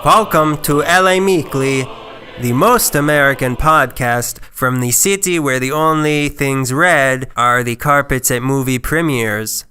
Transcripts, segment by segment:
Welcome to LA Meekly, the most American podcast from the city where the only things red are the carpets at movie premieres.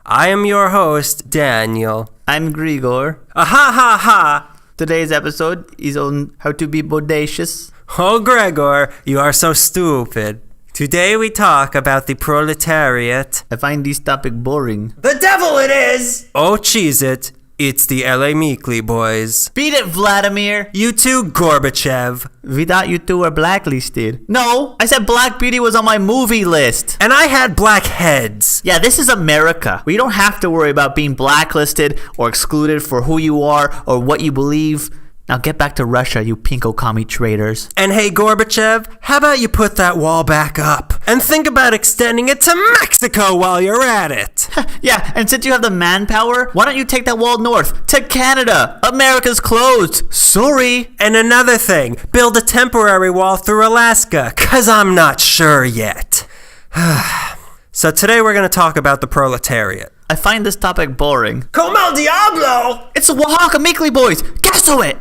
I am your host, Daniel. I'm Grigor. Ha ha ha! Today's episode is on how to be bodacious. Oh, Gregor, you are so stupid. Today we talk about the proletariat. I find this topic boring. The devil it is! Oh, cheese it. It's the LA Meekly boys. Beat it, Vladimir! You too, Gorbachev. We thought you two were blacklisted. No, I said Black Beauty was on my movie list. And I had black heads. Yeah, this is America. We don't have to worry about being blacklisted or excluded for who you are or what you believe. Now get back to Russia, you pinko commie traitors. And hey, Gorbachev, how about you put that wall back up? And think about extending it to Mexico while you're at it. Yeah, and since you have the manpower, why don't you take that wall north to Canada? America's closed. Sorry. And another thing, build a temporary wall through Alaska, 'cause I'm not sure yet. So today we're going to talk about the proletariat. I find this topic boring. Como el diablo! It's the Oaxaca Meekly boys. Get to it!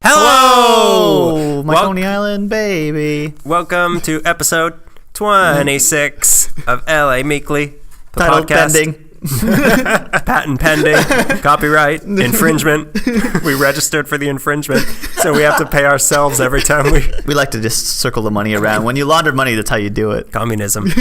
Hello! My Coney Island baby. Welcome to episode 26 of LA Meekly. The Title podcast. pending. Patent pending. Copyright. Infringement. We registered for the infringement, so we have to pay ourselves every time we... We like to just circle the money around. When you launder money, that's how you do it. Communism.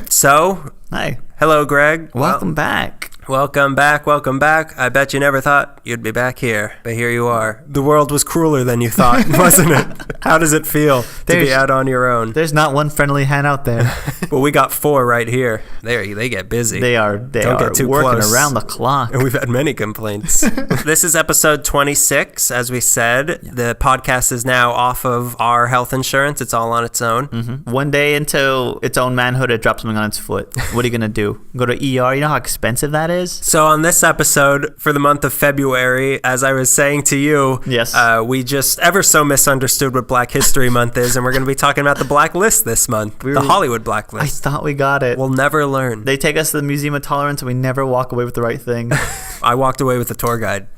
So, Hi. hello, Greg. Welcome back. Welcome back, welcome back. I bet you never thought you'd be back here, but here you are. The world was crueler than you thought, wasn't it? How does it feel to be out on your own? There's not one friendly hand out there. Well, we got 4 right here. They get busy. They are get too working close. around the clock. And we've had many complaints. This is episode 26, as we said. The podcast is now off of our health insurance. It's all on its own. Mm-hmm. One day into its own manhood, it drops something on its foot. What are you going to do? Go to ER? You know how expensive that is? So on this episode, for the month of February, as I was saying to you, yes, we just ever so misunderstood what Black History Month is, and we're going to be talking about the Blacklist this month, the Hollywood Blacklist. I thought we got it. We'll never learn. They take us to the Museum of Tolerance, and we never walk away with the right thing. I walked away with the tour guide.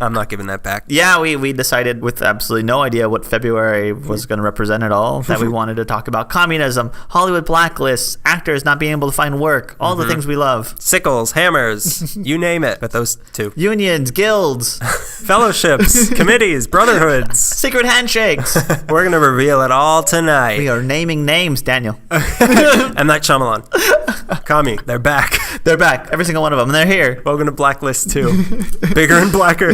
I'm not giving that back. Yeah, we decided with absolutely no idea what February was going to represent at all that we wanted to talk about communism, Hollywood Blacklist, actors not being able to find work, all the things we love. Sickles, hammers, you name it, but those 2. Unions, guilds. Fellowships, committees, brotherhoods. Secret handshakes. We're going to reveal it all tonight. We are naming names, Daniel. M. Night Shyamalan. Kami, they're back. They're back, every single one of them, and they're here. Welcome to Blacklist 2. Bigger and blacker.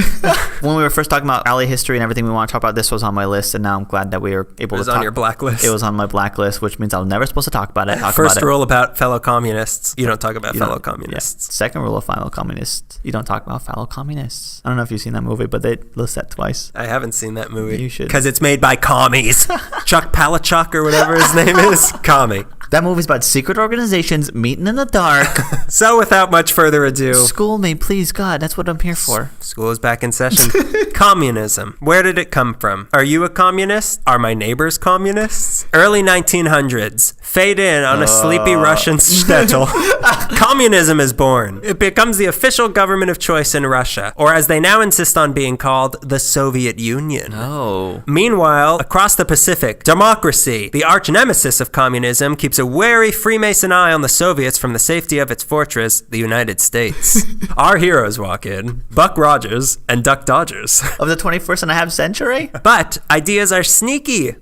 When we were first talking about alley history and everything we want to talk about, this was on my list, and now I'm glad that we were able to talk. It was on your blacklist. It was on my blacklist, which means I'm never supposed to talk about it. First rule about fellow communists, you don't talk about fellow communists. Yeah. Second rule of fellow communists, you don't talk about fellow communists. I don't know if you've seen that movie, but they list that twice. I haven't seen that movie. You should. Because it's made by commies. Chuck Palahniuk or whatever his name is. Commie. That movie's about secret organizations meeting in the dark. So without much further ado. School me, please, God. That's what I'm here for. School is back in session. Communism. Where did it come from? Are you a communist? Are my neighbors communists? Early 1900s. Fade in on a sleepy Russian shtetl. Communism is born. It becomes the official government of choice in Russia, or as they now insist on being called, the Soviet Union. Oh. Meanwhile, across the Pacific, democracy, the arch nemesis of communism, keeps a wary Freemason eye on the Soviets from the safety of its fortress, the United States. Our heroes walk in, Buck Rogers and Duck Dodgers. Of the 21st and a half century? But ideas are sneaky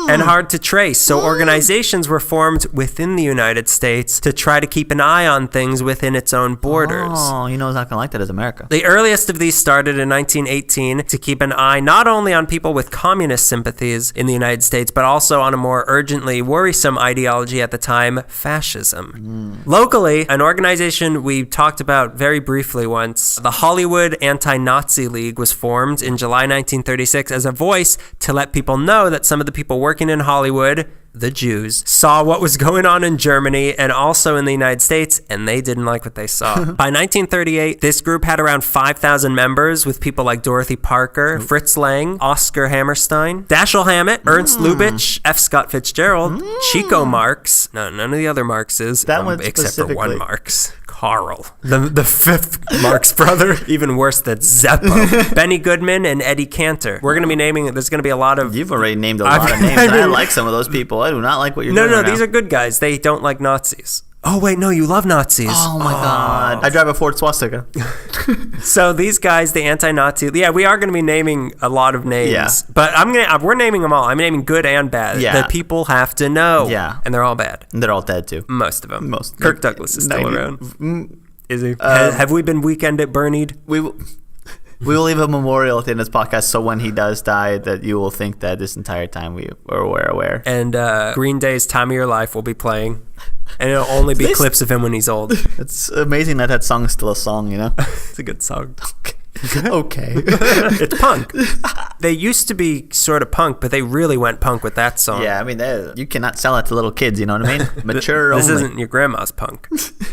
and hard to trace, so organizations were formed within the United States to try to keep an eye on things within its own borders. Oh, you know it's not going to like that as America. The earliest of these started in 1918 to keep an eye not only on people with communist sympathies in the United States, but also on a more urgently worrisome ideology at the time, fascism. Locally, an organization we talked about very briefly once, the Hollywood Anti-Nazi League, was formed in July 1936 as a voice to let people know that some of the people working in Hollywood, the Jews, saw what was going on in Germany and also in the United States, and they didn't like what they saw. By 1938, this group had around 5,000 members, with people like Dorothy Parker, Fritz Lang, Oscar Hammerstein, Dashiell Hammett, Ernst Lubitsch, F. Scott Fitzgerald, Chico Marx, no, none of the other Marxes, except for one Marx. Carl, the fifth Marx brother, even worse, that's Zeppo, Benny Goodman, and Eddie Cantor. We're going to be naming, there's going to be a lot of... You've already named a lot of names. I like some of those people. I do not like what you're doing. No, these are good guys. They don't like Nazis. Oh, wait, no, you love Nazis. Oh, my God. I drive a Ford swastika. So these guys, the anti-Nazi... Yeah, we are going to be naming a lot of names. Yeah. But we're naming them all. I'm naming good and bad. Yeah. That people have to know. Yeah. And they're all bad. And they're all dead, too. Most of them. Kirk Douglas is still around. Is he? Have we been Weekend at Bernied? We will leave a memorial at the end of this podcast, so when he does die, that you will think that this entire time we were aware. And Green Day's Time of Your Life will be playing. And it'll only be clips of him when he's old. It's amazing that song's still a song, you know? It's a good song. Okay. It's punk. They used to be sort of punk, but they really went punk with that song. Yeah, I mean, you cannot sell it to little kids, you know what I mean? Mature This only. isn't your grandma's punk.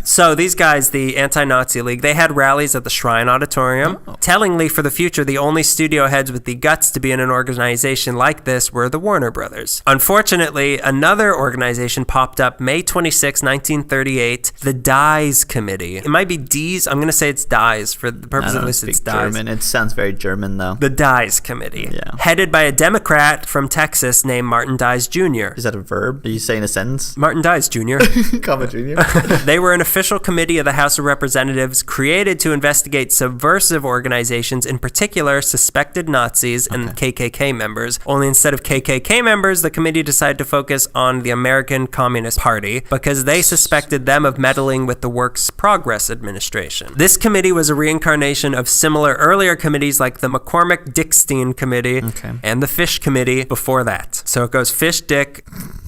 So these guys, the Anti-Nazi League, they had rallies at the Shrine Auditorium. Oh. Tellingly, for the future, the only studio heads with the guts to be in an organization like this were the Warner Brothers. Unfortunately, another organization popped up May 26, 1938, the Dies Committee. It might be D's. I'm going to say it's Dies. For the purpose of this, it's Dies. German. It sounds very German, though. The Dies Committee. Yeah. Headed by a Democrat from Texas named Martin Dies Jr. Is that a verb? Are you saying a sentence? Martin Dies Jr. Comma Jr. They were an official committee of the House of Representatives created to investigate subversive organizations, in particular suspected Nazis and KKK members. Only instead of KKK members, the committee decided to focus on the American Communist Party because they suspected them of meddling with the Works Progress Administration. This committee was a reincarnation of similar earlier committees like the McCormick-Dickstein Committee and the Fish Committee before that. So it goes Fish, Dick,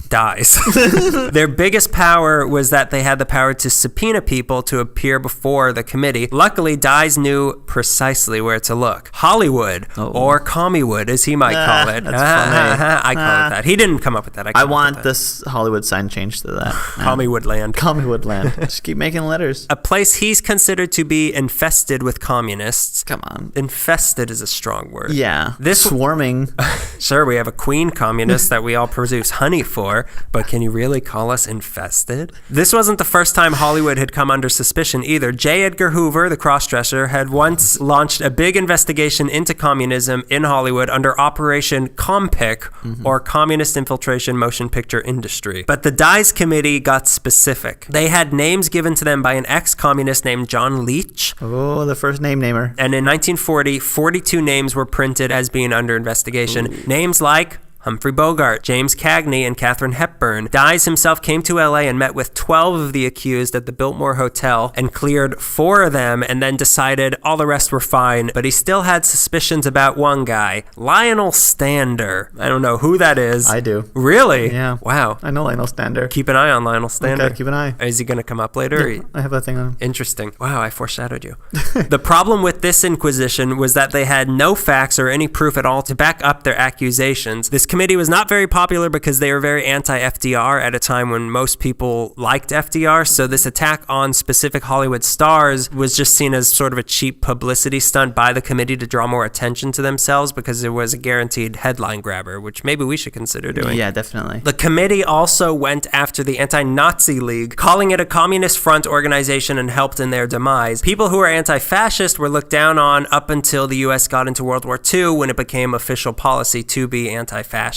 Dies. Their biggest power was that they had the power to subpoena people to appear before the committee. Luckily, Dies knew precisely where to look. Hollywood, or Commiewood, as he might call it. That's funny. I call it that. He didn't come up with that. I want this Hollywood sign changed to that. Commiewood land. Commiewood land. Just keep making letters. A place he's considered to be infested with communists. Come on. Infested is a strong word. Yeah. Swarming. Sure, we have a queen communist that we all produce honey for, but can you really call us infested? This wasn't the first time Hollywood had come under suspicion either. J. Edgar Hoover, the crossdresser, had once launched a big investigation into communism in Hollywood under Operation Compic, or Communist Infiltration Motion Picture Industry. But the Dies Committee got specific. They had names given to them by an ex-communist named John Leach. Oh, the first name namer. And in 1940, 42 names were printed as being under investigation. Ooh. Names like Humphrey Bogart, James Cagney, and Katharine Hepburn. Dies himself came to LA and met with 12 of the accused at the Biltmore Hotel and cleared 4 of them and then decided all the rest were fine, but he still had suspicions about one guy, Lionel Stander. I don't know who that is. I do. Really? Yeah. Wow. I know Lionel Stander. Keep an eye on Lionel Stander. Okay, keep an eye. Is he going to come up later? Yeah, I have that thing on him. Interesting. Wow, I foreshadowed you. The problem with this inquisition was that they had no facts or any proof at all to back up their accusations. This committee was not very popular because they were very anti-FDR at a time when most people liked FDR, so this attack on specific Hollywood stars was just seen as sort of a cheap publicity stunt by the committee to draw more attention to themselves because it was a guaranteed headline grabber, which maybe we should consider doing. Yeah, definitely. The committee also went after the Anti-Nazi League, calling it a communist front organization and helped in their demise. People who were anti-fascist were looked down on up until the U.S. got into World War II when it became official policy to be anti-fascist.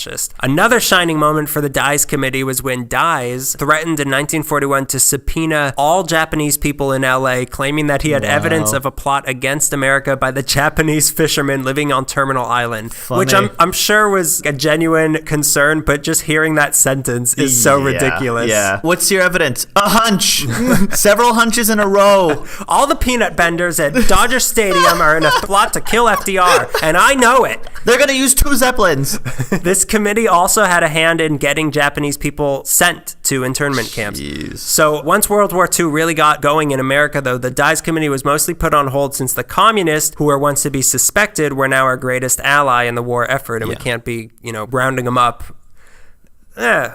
Another shining moment for the Dies Committee was when Dies threatened in 1941 to subpoena all Japanese people in LA, claiming that he had evidence of a plot against America by the Japanese fishermen living on Terminal Island, which I'm sure was a genuine concern, but just hearing that sentence is so ridiculous. Yeah. What's your evidence? A hunch. Several hunches in a row. All the peanut benders at Dodger Stadium are in a plot to kill FDR, and I know it. They're going to use 2 Zeppelins. This committee also had a hand in getting Japanese people sent to internment camps. So once World War II really got going in America, though, the Dies Committee was mostly put on hold since the communists, who were once to be suspected, were now our greatest ally in the war effort, and we can't be, rounding them up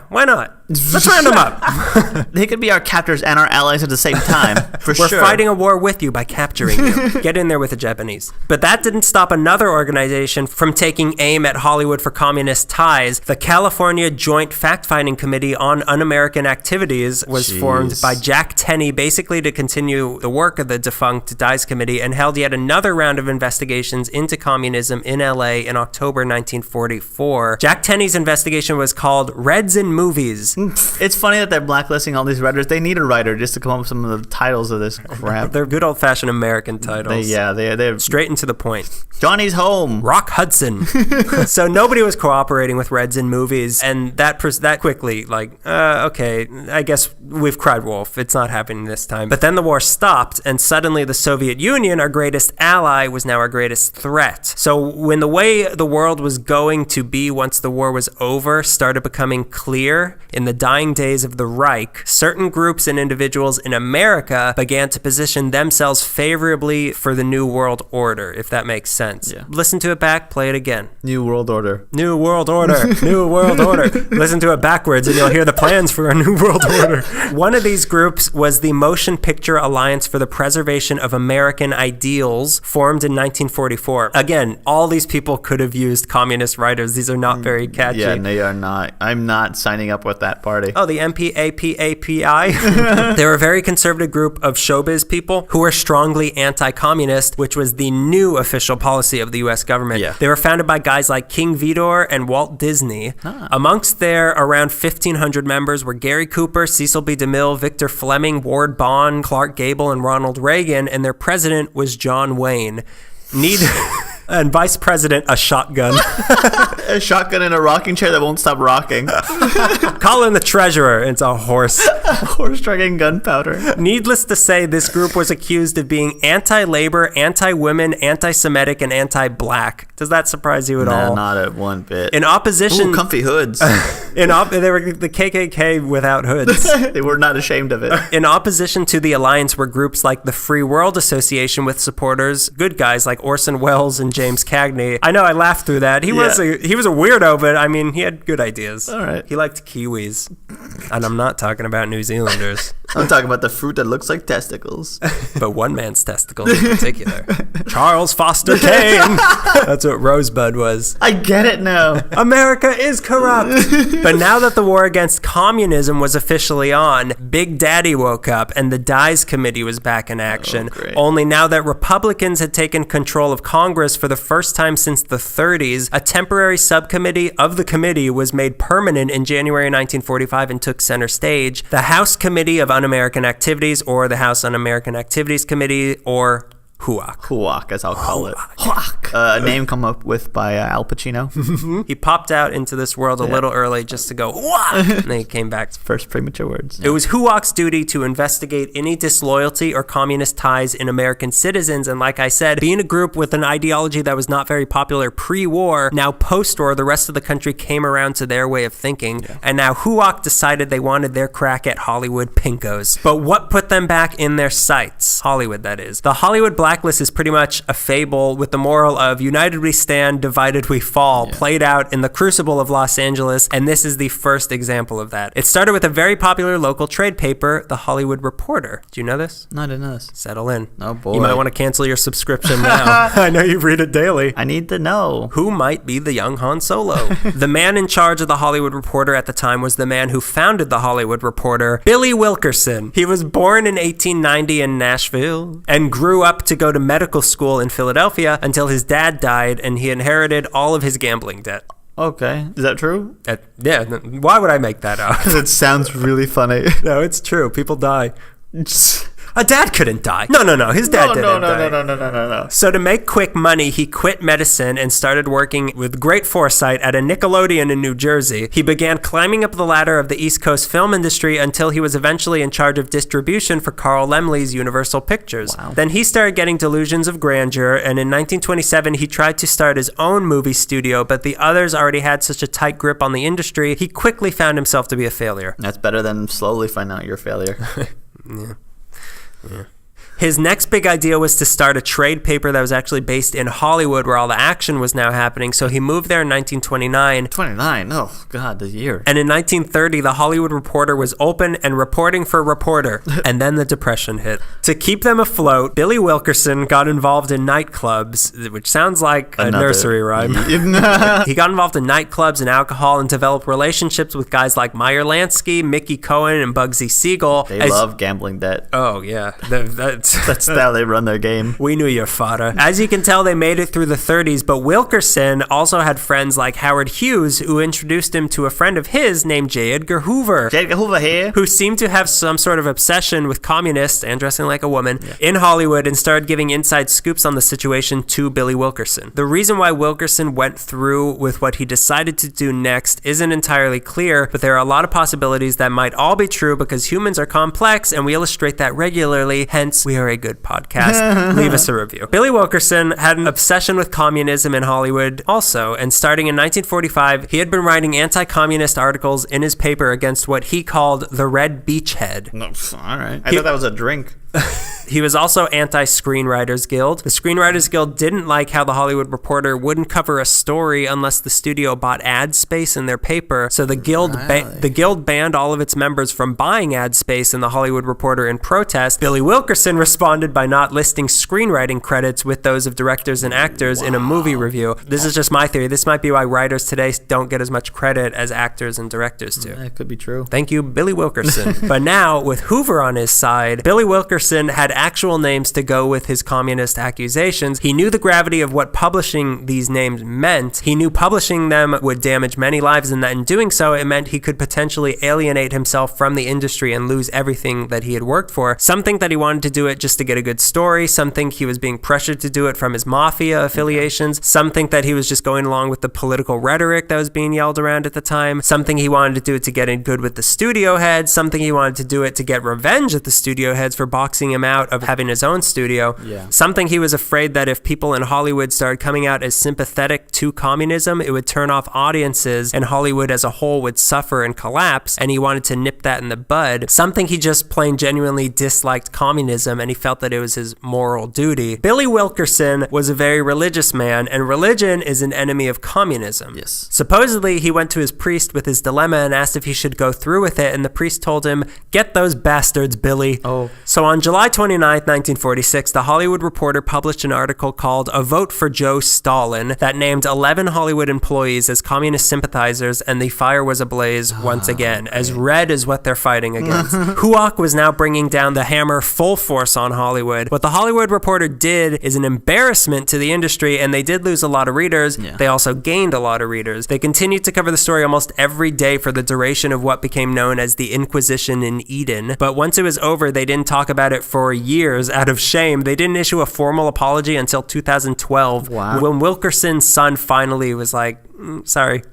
Why not? Let's round them up. They could be our captors and our allies at the same time, for We're sure. fighting a war with you by capturing you. Get in there with the Japanese. But that didn't stop another organization from taking aim at Hollywood for communist ties. The California Joint Fact-Finding Committee on Un-American Activities was formed by Jack Tenney, basically to continue the work of the defunct Dies Committee, and held yet another round of investigations into communism in LA in October 1944. Jack Tenney's investigation was called Reds in Movies. It's funny that they're blacklisting all these writers. They need a writer just to come up with some of the titles of this crap. They're good old-fashioned American titles. They're straight and to the point. Johnny's Home. Rock Hudson. So nobody was cooperating with Reds in Movies, and that quickly, okay, I guess we've cried wolf. It's not happening this time. But then the war stopped, and suddenly the Soviet Union, our greatest ally, was now our greatest threat. So when the way the world was going to be once the war was over started becoming clear, in the dying days of the Reich, certain groups and individuals in America began to position themselves favorably for the New World Order, if that makes sense. Yeah. Listen to it back, play it again. New World Order. New World Order. New World Order. Listen to it backwards and you'll hear the plans for a New World Order. One of these groups was the Motion Picture Alliance for the Preservation of American Ideals, formed in 1944. Again, all these people could have used communist writers. These are not very catchy. Yeah, they are not. I'm not signing up with that party. Oh, the MPAPAPI? They're a very conservative group of showbiz people who were strongly anti-communist, which was the new official policy of the U.S. government. Yeah. They were founded by guys like King Vidor and Walt Disney. Amongst their around 1,500 members were Gary Cooper, Cecil B. DeMille, Victor Fleming, Ward Bond, Clark Gable, and Ronald Reagan, and their president was John Wayne. And vice president, a shotgun. A shotgun in a rocking chair that won't stop rocking. Colin the treasurer. It's a horse. Horse dragging gunpowder. Needless to say, this group was accused of being anti-labor, anti-women, anti-Semitic, and anti-black. Does that surprise you at all? Not at one bit. In opposition... Ooh, comfy hoods. They were the KKK without hoods. They were not ashamed of it. In opposition to the alliance were groups like the Free World Association with supporters, good guys like Orson Welles and James Cagney. I know I laughed through that. He was a weirdo, but I mean, he had good ideas. All right. He liked kiwis. And I'm not talking about New Zealanders. I'm talking about the fruit that looks like testicles. But one man's testicles in particular. Charles Foster Kane. That's what Rosebud was. I get it now. America is corrupt. But now that the war against communism was officially on, Big Daddy woke up and the Dies Committee was back in action. Only now that Republicans had taken control of Congress for the first time since the 30s, a temporary subcommittee of the committee was made permanent in January 1945 and took center stage. The House Committee of Un-American Activities, or the House Un-American Activities Committee, or HUAC. HUAC, as I'll call it. HUAC. A name come up with by Al Pacino. He popped out into this world a little early just to go, HUAC! And then he came back. First premature words. It was HUAC's duty to investigate any disloyalty or communist ties in American citizens. And like I said, being a group with an ideology that was not very popular pre-war, now post-war, the rest of the country came around to their way of thinking. Yeah. And now HUAC decided they wanted their crack at Hollywood pinkos. But what put them back in their sights? Hollywood, that is. The Hollywood Blacklist is pretty much a fable with the moral of united we stand, divided we fall, played out in the crucible of Los Angeles, and this is the first example of that. It started with a very popular local trade paper, The Hollywood Reporter. Do you know this? No, I didn't know this. Settle in. Oh, boy. You might want to cancel your subscription now. I know you read it daily. I need to know. Who might be the young Han Solo? The man in charge of The Hollywood Reporter at the time was the man who founded The Hollywood Reporter, Billy Wilkerson. He was born in 1890 in Nashville and grew up to go to medical school in Philadelphia until his dad died and he inherited all of his gambling debt. Okay. Is that true? Yeah. Why would I make that up? It sounds really funny. No, it's true. People die. A dad couldn't die. No. His dad didn't die. No. So to make quick money, he quit medicine and started working with great foresight at a Nickelodeon in New Jersey. He began climbing up the ladder of the East Coast film industry until he was eventually in charge of distribution for Carl Laemmle's Universal Pictures. Wow. Then he started getting delusions of grandeur, and in 1927, he tried to start his own movie studio, but the others already had such a tight grip on the industry, he quickly found himself to be a failure. That's better than slowly finding out you're a failure. Yeah. His next big idea was to start a trade paper that was actually based in Hollywood, where all the action was now happening. So he moved there in 1929. 29? Oh, God, the year. And in 1930, the Hollywood Reporter was open and reporting for Reporter. And then the Depression hit. To keep them afloat, Billy Wilkerson got involved in nightclubs, which sounds like a nursery rhyme. He got involved in nightclubs and alcohol and developed relationships with guys like Meyer Lansky, Mickey Cohen, and Bugsy Siegel. They love gambling debt. Oh, yeah. That's how they run their game. We knew your father. As you can tell, they made it through the 30s, but Wilkerson also had friends like Howard Hughes, who introduced him to a friend of his named J. Edgar Hoover. J. Edgar Hoover here. Who seemed to have some sort of obsession with communists and dressing like a woman in Hollywood, and started giving inside scoops on the situation to Billy Wilkerson. The reason why Wilkerson went through with what he decided to do next isn't entirely clear, but there are a lot of possibilities that might all be true because humans are complex and we illustrate that regularly, hence we are a good podcast. Leave us a review. Billy Wilkerson had an obsession with communism in Hollywood also, and starting in 1945, he had been writing anti-communist articles in his paper against what he called the Red Beachhead. No, all right. I thought that was a drink. He was also anti-Screenwriters Guild. The Screenwriters Guild didn't like how the Hollywood Reporter wouldn't cover a story unless the studio bought ad space in their paper. So the guild the guild banned all of its members from buying ad space in the Hollywood Reporter in protest. Billy Wilkerson responded by not listing screenwriting credits with those of directors and actors in a movie review. This is just my theory. This might be why writers today don't get as much credit as actors and directors do. That could be true. Thank you, Billy Wilkerson. But now, with Hoover on his side, Billy Wilkerson had actual names to go with his communist accusations. He knew the gravity of what publishing these names meant. He knew publishing them would damage many lives, and that in doing so, it meant he could potentially alienate himself from the industry and lose everything that he had worked for. Some think that he wanted to do it just to get a good story. Some think he was being pressured to do it from his mafia affiliations. Some think that he was just going along with the political rhetoric that was being yelled around at the time. Some think he wanted to do it to get in good with the studio heads. Some think he wanted to do it to get revenge at the studio heads for boxing him out of having his own studio. Something he was afraid that if people in Hollywood started coming out as sympathetic to communism, it would turn off audiences and Hollywood as a whole would suffer and collapse, and he wanted to nip that in the bud. Something he just plain genuinely disliked communism, and he felt that it was his moral duty. Billy Wilkerson was a very religious man, and religion is an enemy of communism. Yes. Supposedly, he went to his priest with his dilemma and asked if he should go through with it, and the priest told him, "Get those bastards, Billy." So on July 29th, 1946, the Hollywood Reporter published an article called "A Vote for Joe Stalin" that named 11 Hollywood employees as communist sympathizers, and the fire was ablaze once again, as red as what they're fighting against. Huoc was now bringing down the hammer full force on Hollywood. What the Hollywood Reporter did is an embarrassment to the industry, and they did lose a lot of readers. They also gained a lot of readers. They continued to cover the story almost every day for the duration of what became known as the Inquisition in Eden. But once it was over, they didn't talk about it for years out of shame. They didn't issue a formal apology until 2012, when Wilkerson's son finally was like, sorry,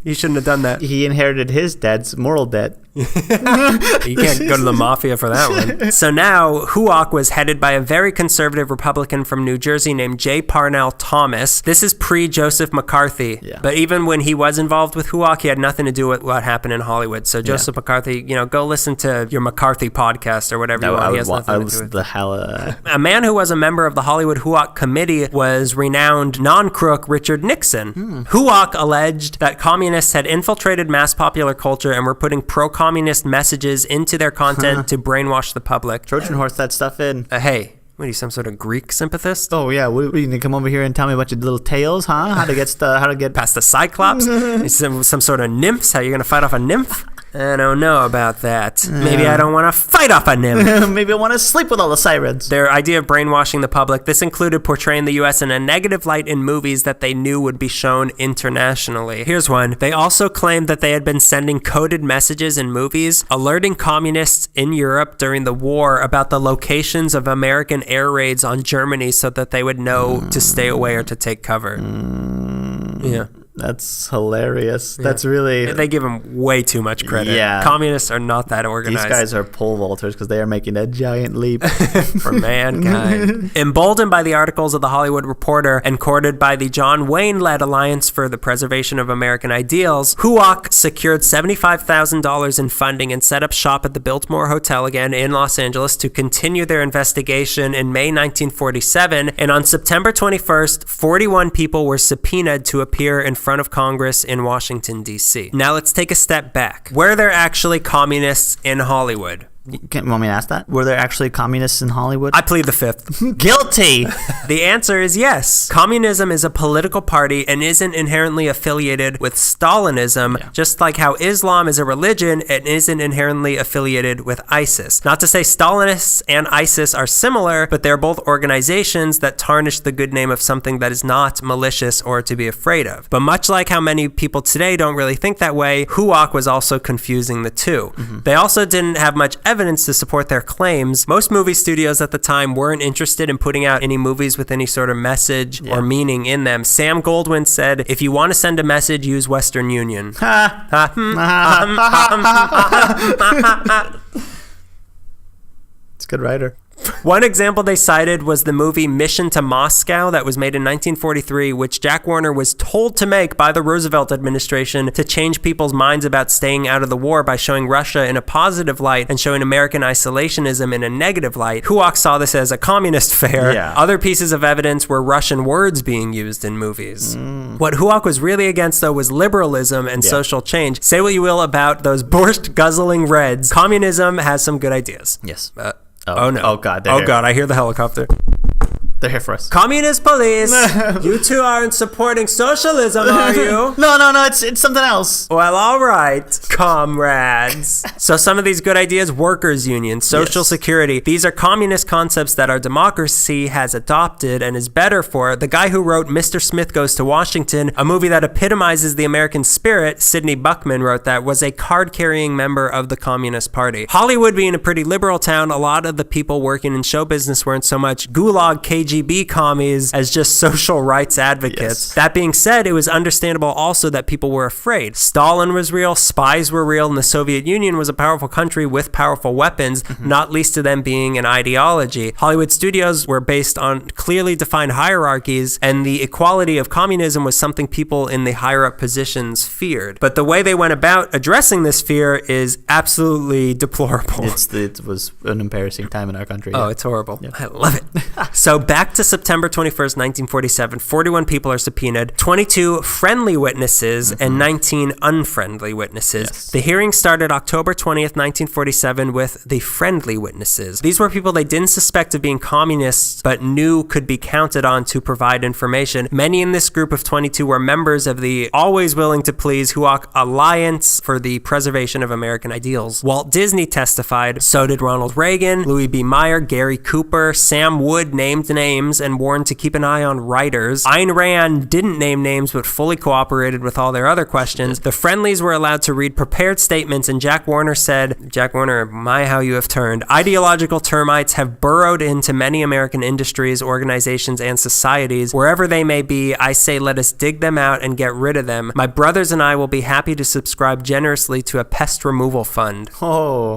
you shouldn't have done that. He inherited his dad's moral debt. You can't go to the mafia for that one. So now, Huoc was headed by a very conservative Republican from New Jersey named J. Parnell Thomas. This is pre-Joseph McCarthy. But even when he was involved with Huoc, he had nothing to do with what happened in Hollywood. So Joseph McCarthy, go listen to your McCarthy podcast or whatever you want. He has nothing to do with the hell of that. A man who was a member of the Hollywood Huoc Committee was renowned non-crook Richard Nixon. Huoc alleged that communists had infiltrated mass popular culture and were putting pro-communist messages into their content to brainwash the public. Trojan horse that stuff in. Hey, what are you, some sort of Greek sympathist? Oh yeah, what are you gonna come over here and tell me about your little tales, huh? How to get past the Cyclops? some sort of nymphs? How you gonna fight off a nymph? I don't know about that. Maybe I don't want to fight off a nymph. Maybe I want to sleep with all the sirens. Their idea of brainwashing the public, this included portraying the U.S. in a negative light in movies that they knew would be shown internationally. Here's one. They also claimed that they had been sending coded messages in movies, alerting communists in Europe during the war about the locations of American air raids on Germany so that they would know to stay away or to take cover. That's hilarious. Yeah. That's really... They give them way too much credit. Yeah. Communists are not that organized. These guys are pole vaulters because they are making a giant leap for mankind. Emboldened by the articles of the Hollywood Reporter and courted by the John Wayne-led Alliance for the Preservation of American Ideals, HUAC secured $75,000 in funding and set up shop at the Biltmore Hotel again in Los Angeles to continue their investigation in May 1947. And on September 21st, 41 people were subpoenaed to appear in front of Congress in Washington, D.C. Now let's take a step back. Were there actually communists in Hollywood? You want me to ask that? Were there actually communists in Hollywood? I plead the fifth. Guilty! The answer is yes. Communism is a political party and isn't inherently affiliated with Stalinism, just like how Islam is a religion and isn't inherently affiliated with ISIS. Not to say Stalinists and ISIS are similar, but they're both organizations that tarnish the good name of something that is not malicious or to be afraid of. But much like how many people today don't really think that way, HUAC was also confusing the two. They also didn't have much evidence to support their claims. Most movie studios at the time weren't interested in putting out any movies with any sort of message or meaning in them. Sam Goldwyn said, if you want to send a message, use Western Union. It's a good writer. One example they cited was the movie Mission to Moscow that was made in 1943, which Jack Warner was told to make by the Roosevelt administration to change people's minds about staying out of the war by showing Russia in a positive light and showing American isolationism in a negative light. HUAC saw this as a communist fare. Other pieces of evidence were Russian words being used in movies. What HUAC was really against, though, was liberalism and social change. Say what you will about those borscht-guzzling Reds. Communism has some good ideas. Yes. Oh no. Oh God. Oh God, I hear the helicopter. They're here for us. Communist police. You two aren't supporting socialism, are you? No, it's something else. Well, all right, comrades. So some of these good ideas: workers' unions, social security. These are communist concepts that our democracy has adopted and is better for. The guy who wrote Mr. Smith Goes to Washington, a movie that epitomizes the American spirit, Sidney Buckman wrote that, was a card-carrying member of the Communist Party. Hollywood being a pretty liberal town, a lot of the people working in show business weren't so much gulag KGB commies as just social rights advocates. That being said, it was understandable also that people were afraid. Stalin was real, spies were real, and the Soviet Union was a powerful country with powerful weapons, not least of them being an ideology. Hollywood studios were based on clearly defined hierarchies, and the equality of communism was something people in the higher up positions feared. But the way they went about addressing this fear is absolutely deplorable. It was an embarrassing time in our country. Oh, it's horrible. I love it. So back to September 21st, 1947, 41 people are subpoenaed, 22 friendly witnesses and 19 unfriendly witnesses. The hearing started October 20th, 1947 with the friendly witnesses. These were people they didn't suspect of being communists, but knew could be counted on to provide information. Many in this group of 22 were members of the always willing to please HUAC Alliance for the Preservation of American Ideals. Walt Disney testified, so did Ronald Reagan, Louis B. Mayer, Gary Cooper, Sam Wood named names and warned to keep an eye on writers. Ayn Rand didn't name names but fully cooperated with all their other questions. The friendlies were allowed to read prepared statements, and Jack Warner said, Jack Warner, my how you have turned. Ideological termites have burrowed into many American industries, organizations, and societies. Wherever they may be, I say let us dig them out and get rid of them. My brothers and I will be happy to subscribe generously to a pest removal fund.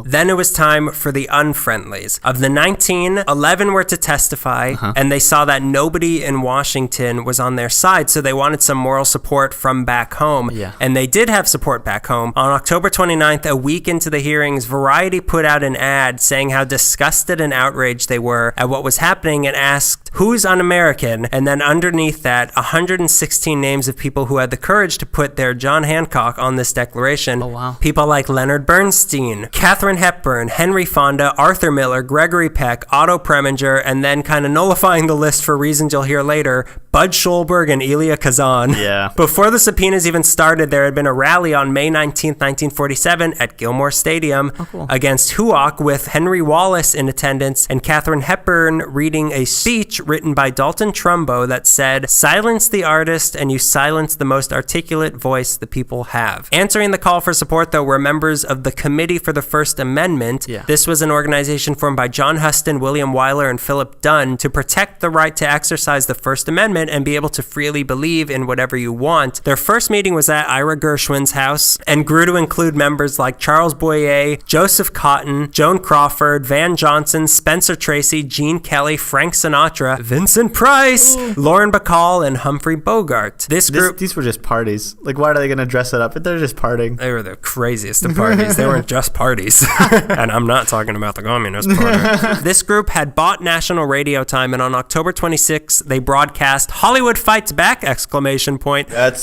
Then it was time for the unfriendlies. Of the 19, 11 were to testify, and they saw that nobody in Washington was on their side, so they wanted some moral support from back home. And they did have support back home. On October 29th, a week into the hearings, Variety put out an ad saying how disgusted and outraged they were at what was happening and asked, who's un-American? And then underneath that, 116 names of people who had the courage to put their John Hancock on this declaration. People like Leonard Bernstein, Katharine Hepburn, Henry Fonda, Arthur Miller, Gregory Peck, Otto Preminger, and then kind of nullifying the list for reasons you'll hear later, Bud Schulberg and Elia Kazan. Before the subpoenas even started, there had been a rally on May 19th, 1947 at Gilmore Stadium against HUAC with Henry Wallace in attendance and Katharine Hepburn reading a speech written by Dalton Trumbo that said, silence the artist and you silence the most articulate voice the people have. Answering the call for support, though, were members of the Committee for the First Amendment. This was an organization formed by John Huston, William Wyler, and Philip Dunn to protect the right to exercise the First Amendment independent and be able to freely believe in whatever you want. Their first meeting was at Ira Gershwin's house and grew to include members like Charles Boyer, Joseph Cotton, Joan Crawford, Van Johnson, Spencer Tracy, Gene Kelly, Frank Sinatra, Vincent Price, Lauren Bacall, and Humphrey Bogart. These were just parties. Like, why are they going to dress it up? They're just partying. They were the craziest of parties. They weren't just parties. And I'm not talking about the Communist Party. This group had bought national radio time, and on October 26th, they broadcast Hollywood Fights Back! That's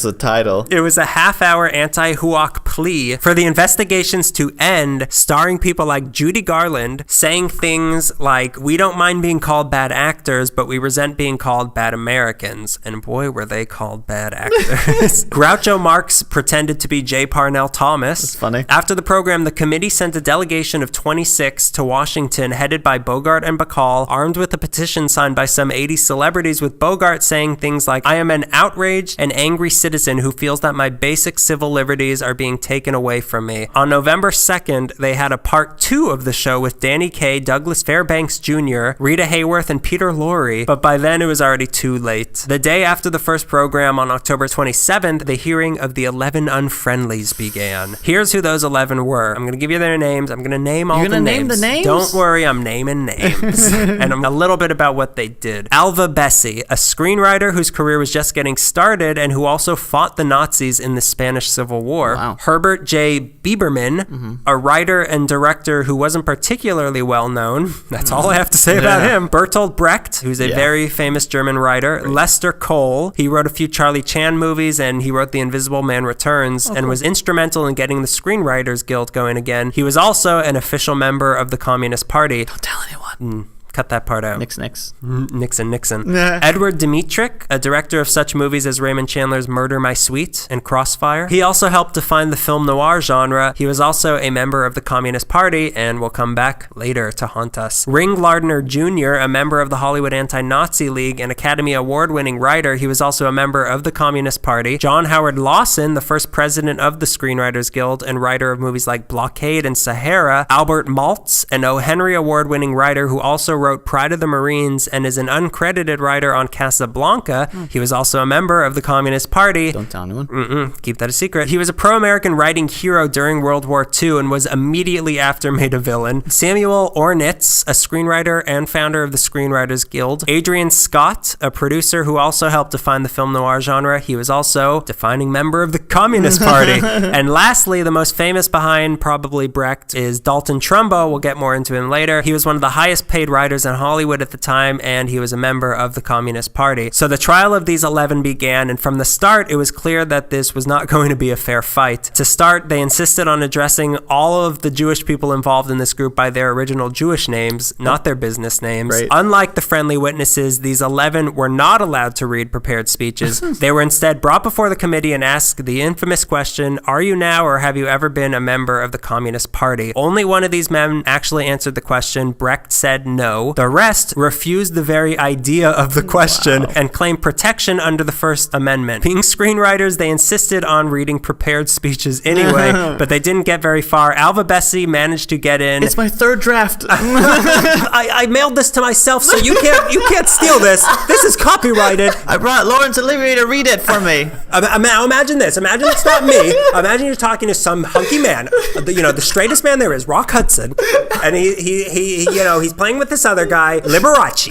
the title. It was a half-hour anti-Huok plea for the investigations to end, starring people like Judy Garland saying things like, "We don't mind being called bad actors, but we resent being called bad Americans." And boy, were they called bad actors. Groucho Marx pretended to be J. Parnell Thomas. That's funny. After the program, the committee sent a delegation of 26 to Washington, headed by Bogart and Bacall, armed with a petition signed by some 80 celebrities, with Bogart saying things like, "I am an outraged and angry citizen who feels that my basic civil liberties are being taken away from me." On November 2nd, they had a part 2 of the show with Danny Kaye, Douglas Fairbanks Jr., Rita Hayworth, and Peter Lorre, but by then it was already too late. The day after the first program, on October 27th, the hearing of the 11 unfriendlies began. Here's who those 11 were. I'm going to give you their names. I'm going to name all the names. You're going to name the names? Don't worry, I'm naming names. And a little bit about what they did. Alva Bessie, a screenwriter whose career was just getting started and who also fought the Nazis in the Spanish Civil War. Wow. Herbert J. Bieberman, a writer and director who wasn't particularly well known. That's all I have to say about him. Bertolt Brecht, who's a very famous German writer. Right. Lester Cole, he wrote a few Charlie Chan movies, and he wrote The Invisible Man Returns, and was instrumental in getting the Screenwriters Guild going again. He was also an official member of the Communist Party. Don't tell anyone. Cut that part out. Nixon. Edward Dmytryk, a director of such movies as Raymond Chandler's Murder, My Sweet and Crossfire. He also helped define the film noir genre. He was also a member of the Communist Party and will come back later to haunt us. Ring Lardner Jr., a member of the Hollywood Anti-Nazi League and Academy Award-winning writer. He was also a member of the Communist Party. John Howard Lawson, the first president of the Screenwriters Guild and writer of movies like Blockade and Sahara. Albert Maltz, an O. Henry Award-winning writer who also wrote Pride of the Marines and is an uncredited writer on Casablanca. He was also a member of the Communist Party. Don't tell anyone. Keep that a secret. He was a pro-American writing hero during World War II and was immediately after made a villain. Samuel Ornitz, a screenwriter and founder of the Screenwriters Guild. Adrian Scott, a producer who also helped define the film noir genre. He was also a defining member of the Communist Party. And lastly, the most famous behind probably Brecht is Dalton Trumbo. We'll get more into him later. He was one of the highest paid writers in Hollywood at the time, and he was a member of the Communist Party. So the trial of these 11 began, and from the start, it was clear that this was not going to be a fair fight. To start, they insisted on addressing all of the Jewish people involved in this group by their original Jewish names, not their business names. Right. Unlike the friendly witnesses, these 11 were not allowed to read prepared speeches. They were instead brought before the committee and asked the infamous question, "Are you now or have you ever been a member of the Communist Party?" Only one of these men actually answered the question. Brecht said no. The rest refused the very idea of the question and claimed protection under the First Amendment. Being screenwriters, they insisted on reading prepared speeches anyway, but they didn't get very far. Alva Bessie managed to get in. It's my third draft. I mailed this to myself, so you can't steal this. This is copyrighted. I brought Lawrence Olivier to read it for me. Imagine this. Imagine it's not me. Imagine you're talking to some hunky man, the straightest man there is, Rock Hudson, and he's playing with this other guy, Liberace.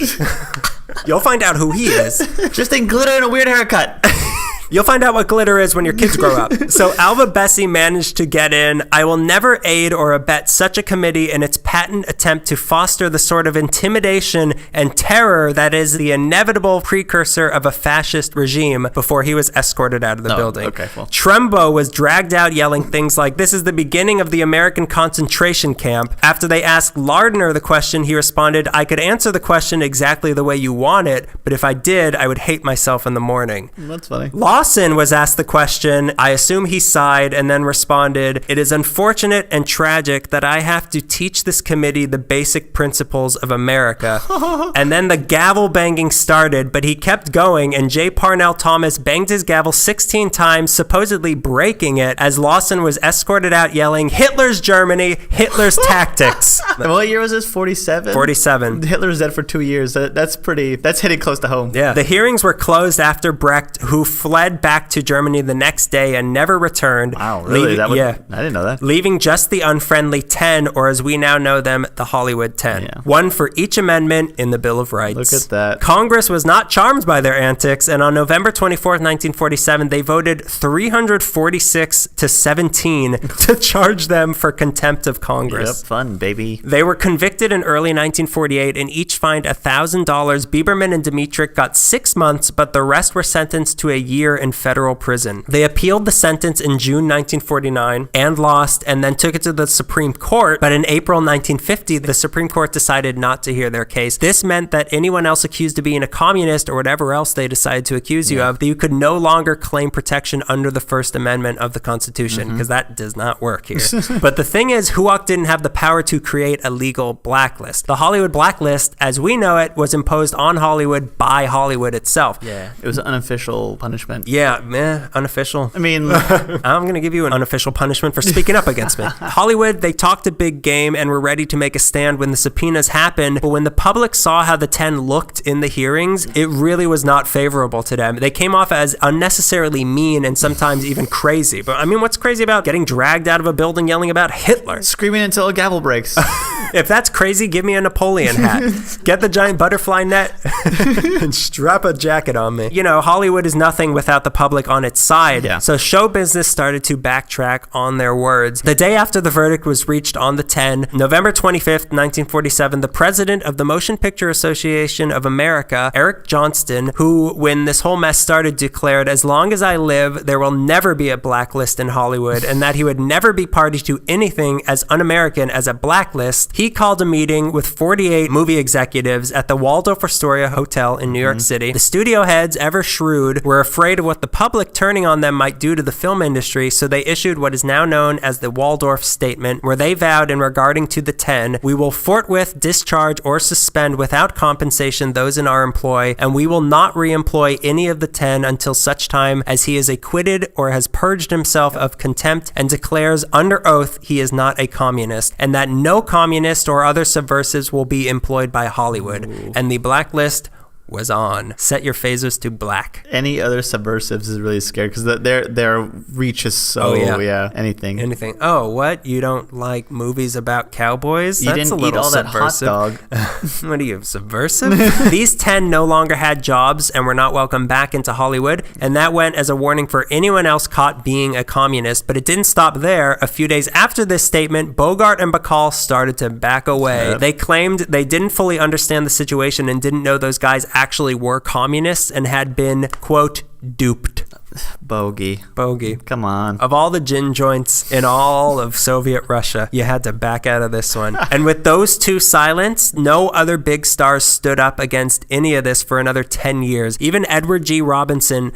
You'll find out who he is. Just in glitter and a weird haircut. You'll find out what glitter is when your kids grow up. So Alva Bessie managed to get in. I will never aid or abet such a committee in its patent attempt to foster the sort of intimidation and terror that is the inevitable precursor of a fascist regime before he was escorted out of the building. Okay, well. Trumbo was dragged out yelling things like, "This is the beginning of the American concentration camp." After they asked Lardner the question, he responded, "I could answer the question exactly the way you want it, but if I did, I would hate myself in the morning." That's funny. Lawson Lawson was asked the question. I assume he sighed and then responded, "It is unfortunate and tragic that I have to teach this committee the basic principles of America." And then the gavel banging started, but he kept going, and J. Parnell Thomas banged his gavel 16 times, supposedly breaking it, as Lawson was escorted out yelling, "Hitler's Germany, Hitler's tactics." What year was this? 47? 47. Hitler was dead for 2 years. That's hitting close to home. Yeah. The hearings were closed after Brecht, who fled back to Germany the next day and never returned. Wow, really? Yeah. I didn't know that. Leaving just the unfriendly 10, or as we now know them, the Hollywood 10. Yeah. One for each amendment in the Bill of Rights. Look at that. Congress was not charmed by their antics, and on November 24th, 1947, they voted 346 to 17 to charge them for contempt of Congress. Yep, fun, baby. They were convicted in early 1948 and each fined $1,000. Bieberman and Dmytryk got 6 months, but the rest were sentenced to a year in federal prison. They appealed the sentence in June 1949 and lost, and then took it to the Supreme Court. But in April 1950, the Supreme Court decided not to hear their case. This meant that anyone else accused of being a communist or whatever else they decided to accuse you of, that you could no longer claim protection under the First Amendment of the Constitution, because that does not work here. But the thing is, HUAC didn't have the power to create a legal blacklist. The Hollywood Blacklist, as we know it, was imposed on Hollywood by Hollywood itself. Yeah, it was an unofficial punishment. Yeah, unofficial. I mean, I'm going to give you an unofficial punishment for speaking up against me. Hollywood, they talked a big game and were ready to make a stand when the subpoenas happened, but when the public saw how the 10 looked in the hearings, it really was not favorable to them. They came off as unnecessarily mean and sometimes even crazy. But I mean, what's crazy about getting dragged out of a building yelling about Hitler? Screaming until a gavel breaks. If that's crazy, give me a Napoleon hat. Get the giant butterfly net and strap a jacket on me. You know, Hollywood is nothing without the public on its side. Yeah. So show business started to backtrack on their words. The day after the verdict was reached on the 10, November 25th, 1947, the president of the Motion Picture Association of America, Eric Johnston, who, when this whole mess started, declared, "As long as I live, there will never be a blacklist in Hollywood," and that he would never be party to anything as un-American as a blacklist. He called a meeting with 48 movie executives at the Waldorf Astoria Hotel in New York City. The studio heads, ever shrewd, were afraid of what the public turning on them might do to the film industry, so they issued what is now known as the Waldorf Statement, where they vowed in regarding to the 10, "We will forthwith discharge or suspend without compensation those in our employ, and we will not re-employ any of the 10 until such time as he is acquitted or has purged himself of contempt and declares under oath he is not a communist, and that no communist or other subversives will be employed by Hollywood." Ooh. And the blacklist was on. Set your phasers to black. Any other subversives is really scared because their reach is so, anything. Oh, what? You don't like movies about cowboys? You didn't eat all subversive. That hot dog. What are you, subversive? These 10 no longer had jobs and were not welcome back into Hollywood, and that went as a warning for anyone else caught being a communist. But it didn't stop there. A few days after this statement, Bogart and Bacall started to back away. Yep. They claimed they didn't fully understand the situation and didn't know those guys actually were communists and had been, quote, duped. Bogey. Come on. Of all the gin joints in all of Soviet Russia, you had to back out of this one. And with those two silenced, no other big stars stood up against any of this for another 10 years. Even Edward G. Robinson,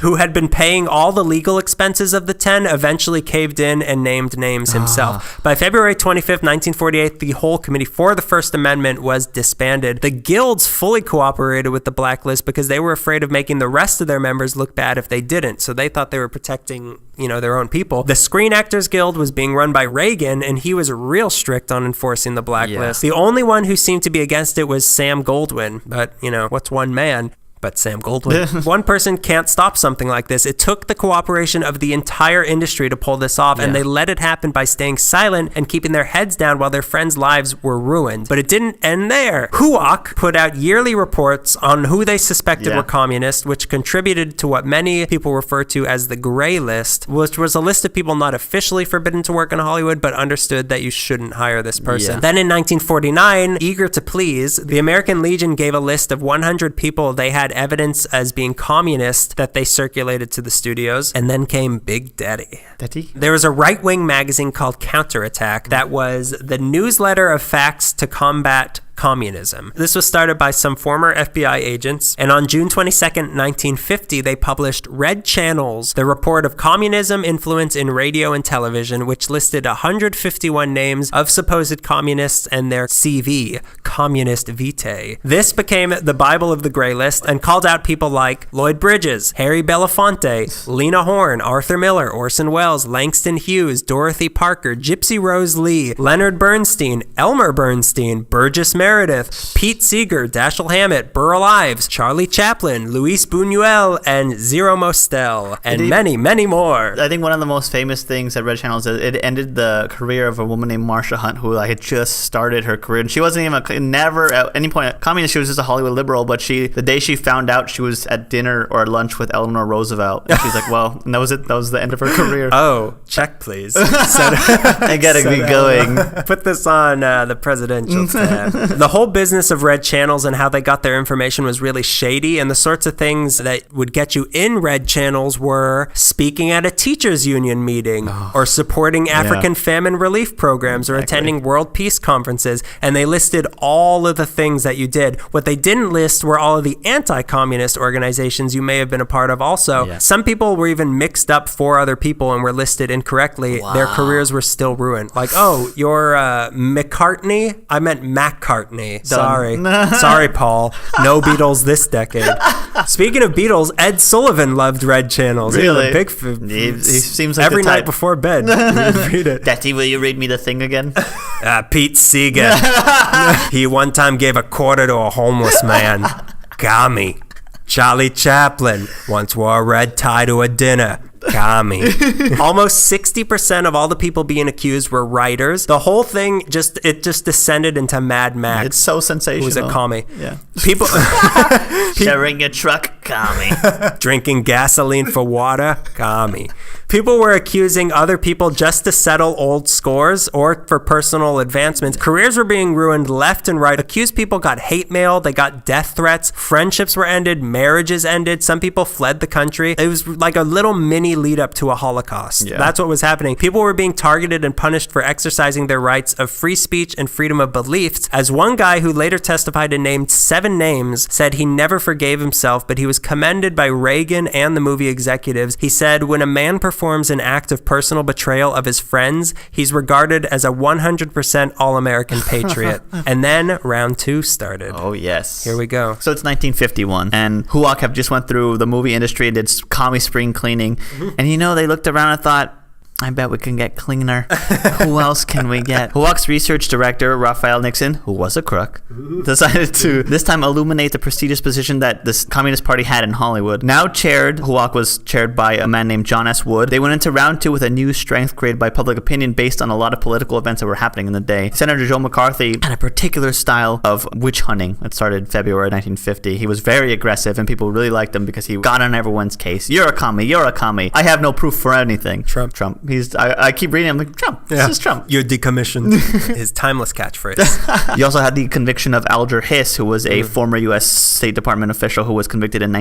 who had been paying all the legal expenses of the 10, eventually caved in and named names himself. By February 25th, 1948, the whole committee for the First Amendment was disbanded. The guilds fully cooperated with the blacklist because they were afraid of making the rest of their members look bad if they didn't. So they thought they were protecting, their own people. The Screen Actors Guild was being run by Reagan, and he was real strict on enforcing the blacklist. Yeah. The only one who seemed to be against it was Sam Goldwyn. But, what's one man? But Sam Goldwyn. One person can't stop something like this. It took the cooperation of the entire industry to pull this off, and they let it happen by staying silent and keeping their heads down while their friends' lives were ruined. But it didn't end there. HUAC put out yearly reports on who they suspected were communists, which contributed to what many people refer to as the gray list, which was a list of people not officially forbidden to work in Hollywood, but understood that you shouldn't hire this person. Then in 1949, eager to please, the American Legion gave a list of 100 people they had evidence as being communist that they circulated to the studios, and then came Big Daddy. There was a right-wing magazine called Counterattack that was the newsletter of facts to combat communism. This was started by some former FBI agents, and on June 22nd, 1950, they published Red Channels, the report of communism influence in radio and television, which listed 151 names of supposed communists and their CV, Communist Vitae. This became the Bible of the Gray List and called out people like Lloyd Bridges, Harry Belafonte, Lena Horne, Arthur Miller, Orson Welles, Langston Hughes, Dorothy Parker, Gypsy Rose Lee, Leonard Bernstein, Elmer Bernstein, Burgess Meredith, Pete Seeger, Dashiell Hammett, Burl Ives, Charlie Chaplin, Luis Buñuel, and Zero Mostel, and many, many more. I think one of the most famous things at Red Channel is that it ended the career of a woman named Marsha Hunt, who had just started her career. And she wasn't even, never at any point a communist. She was just a Hollywood liberal. But the day she found out, she was at dinner or lunch with Eleanor Roosevelt. And she's like, well, and that was it. That was the end of her career. Oh, check, please. I gotta be going. Put this on the presidential tab. The whole business of Red Channels and how they got their information was really shady, and the sorts of things that would get you in Red Channels were speaking at a teachers union meeting, or supporting African famine relief programs, or attending world peace conferences, and they listed all of the things that you did. What they didn't list were all of the anti-communist organizations you may have been a part of also. Yeah. Some people were even mixed up for other people and were listed incorrectly. Wow. Their careers were still ruined. Like, oh, you're McCartney? I meant McCartney. Sorry. Sorry, Paul. No Beatles this decade. Speaking of Beatles, Ed Sullivan loved Red Channels. Really? He seems like every night before bed. Read it. Daddy, will you read me the thing again? Pete Seeger. He one time gave a quarter to a homeless man. Kami. Charlie Chaplin once wore a red tie to a dinner. Kami. Almost 60% of all the people being accused were writers. The whole thing just descended into Mad Max. It's so sensational. Who was a commie. Yeah. People sharing a truck. Kami. Drinking gasoline for water. Kami. People were accusing other people just to settle old scores or for personal advancements. Careers were being ruined left and right. Accused people got hate mail. They got death threats. Friendships were ended. Marriages ended. Some people fled the country. It was like a little mini lead up to a Holocaust. Yeah. That's what was happening. People were being targeted and punished for exercising their rights of free speech and freedom of beliefs. As one guy who later testified and named 7 names said he never forgave himself, but he was commended by Reagan and the movie executives. He said, when a man performs an act of personal betrayal of his friends, he's regarded as a 100% all-American patriot. And then round 2 started. Oh, yes. Here we go. So it's 1951, and HUAC have just went through the movie industry and did commie spring cleaning. And they looked around and thought, I bet we can get cleaner. Who else can we get? HUAC's research director, Raphael Nixon, who was a crook, decided to this time illuminate the prestigious position that the Communist Party had in Hollywood. Now HUAC was chaired by a man named John S. Wood. They went into round 2 with a new strength created by public opinion based on a lot of political events that were happening in the day. Senator Joe McCarthy had a particular style of witch hunting that started February 1950. He was very aggressive, and people really liked him because he got on everyone's case. You're a commie. You're a commie. I have no proof for anything. Trump. I keep reading. I'm like, Trump. Yeah. This is Trump. You're decommissioned. His timeless catchphrase. You also had the conviction of Alger Hiss, who was a former U.S. State Department official who was convicted in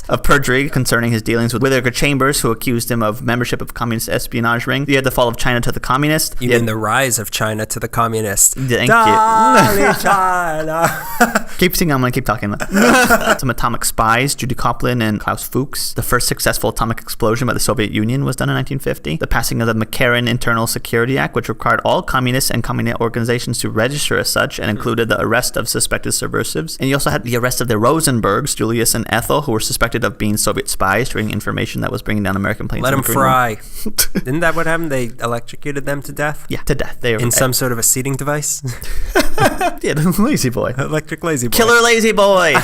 of perjury concerning his dealings with Whittaker Chambers, who accused him of membership of communist espionage ring. You had the fall of China to the communists. You mean the rise of China to the communists. Thank you. China. Keep singing. I'm going to keep talking. Some atomic spies, Judy Copeland and Klaus Fuchs. The first successful atomic explosion by the Soviet Union was done in 1950. The passing of the McCarran Internal Security Act, which required all communists and communist organizations to register as such and included the arrest of suspected subversives. And you also had the arrest of the Rosenbergs, Julius and Ethel, who were suspected of being Soviet spies, trading information that was bringing down American planes. Let them fry. Isn't that what happened? They electrocuted them to death? Yeah, to death. They were in some sort of a seating device? Yeah, the lazy boy. Electric lazy boy. Killer lazy boy.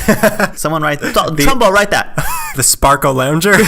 Someone write Trumbo, write that. The Sparkle Lounger.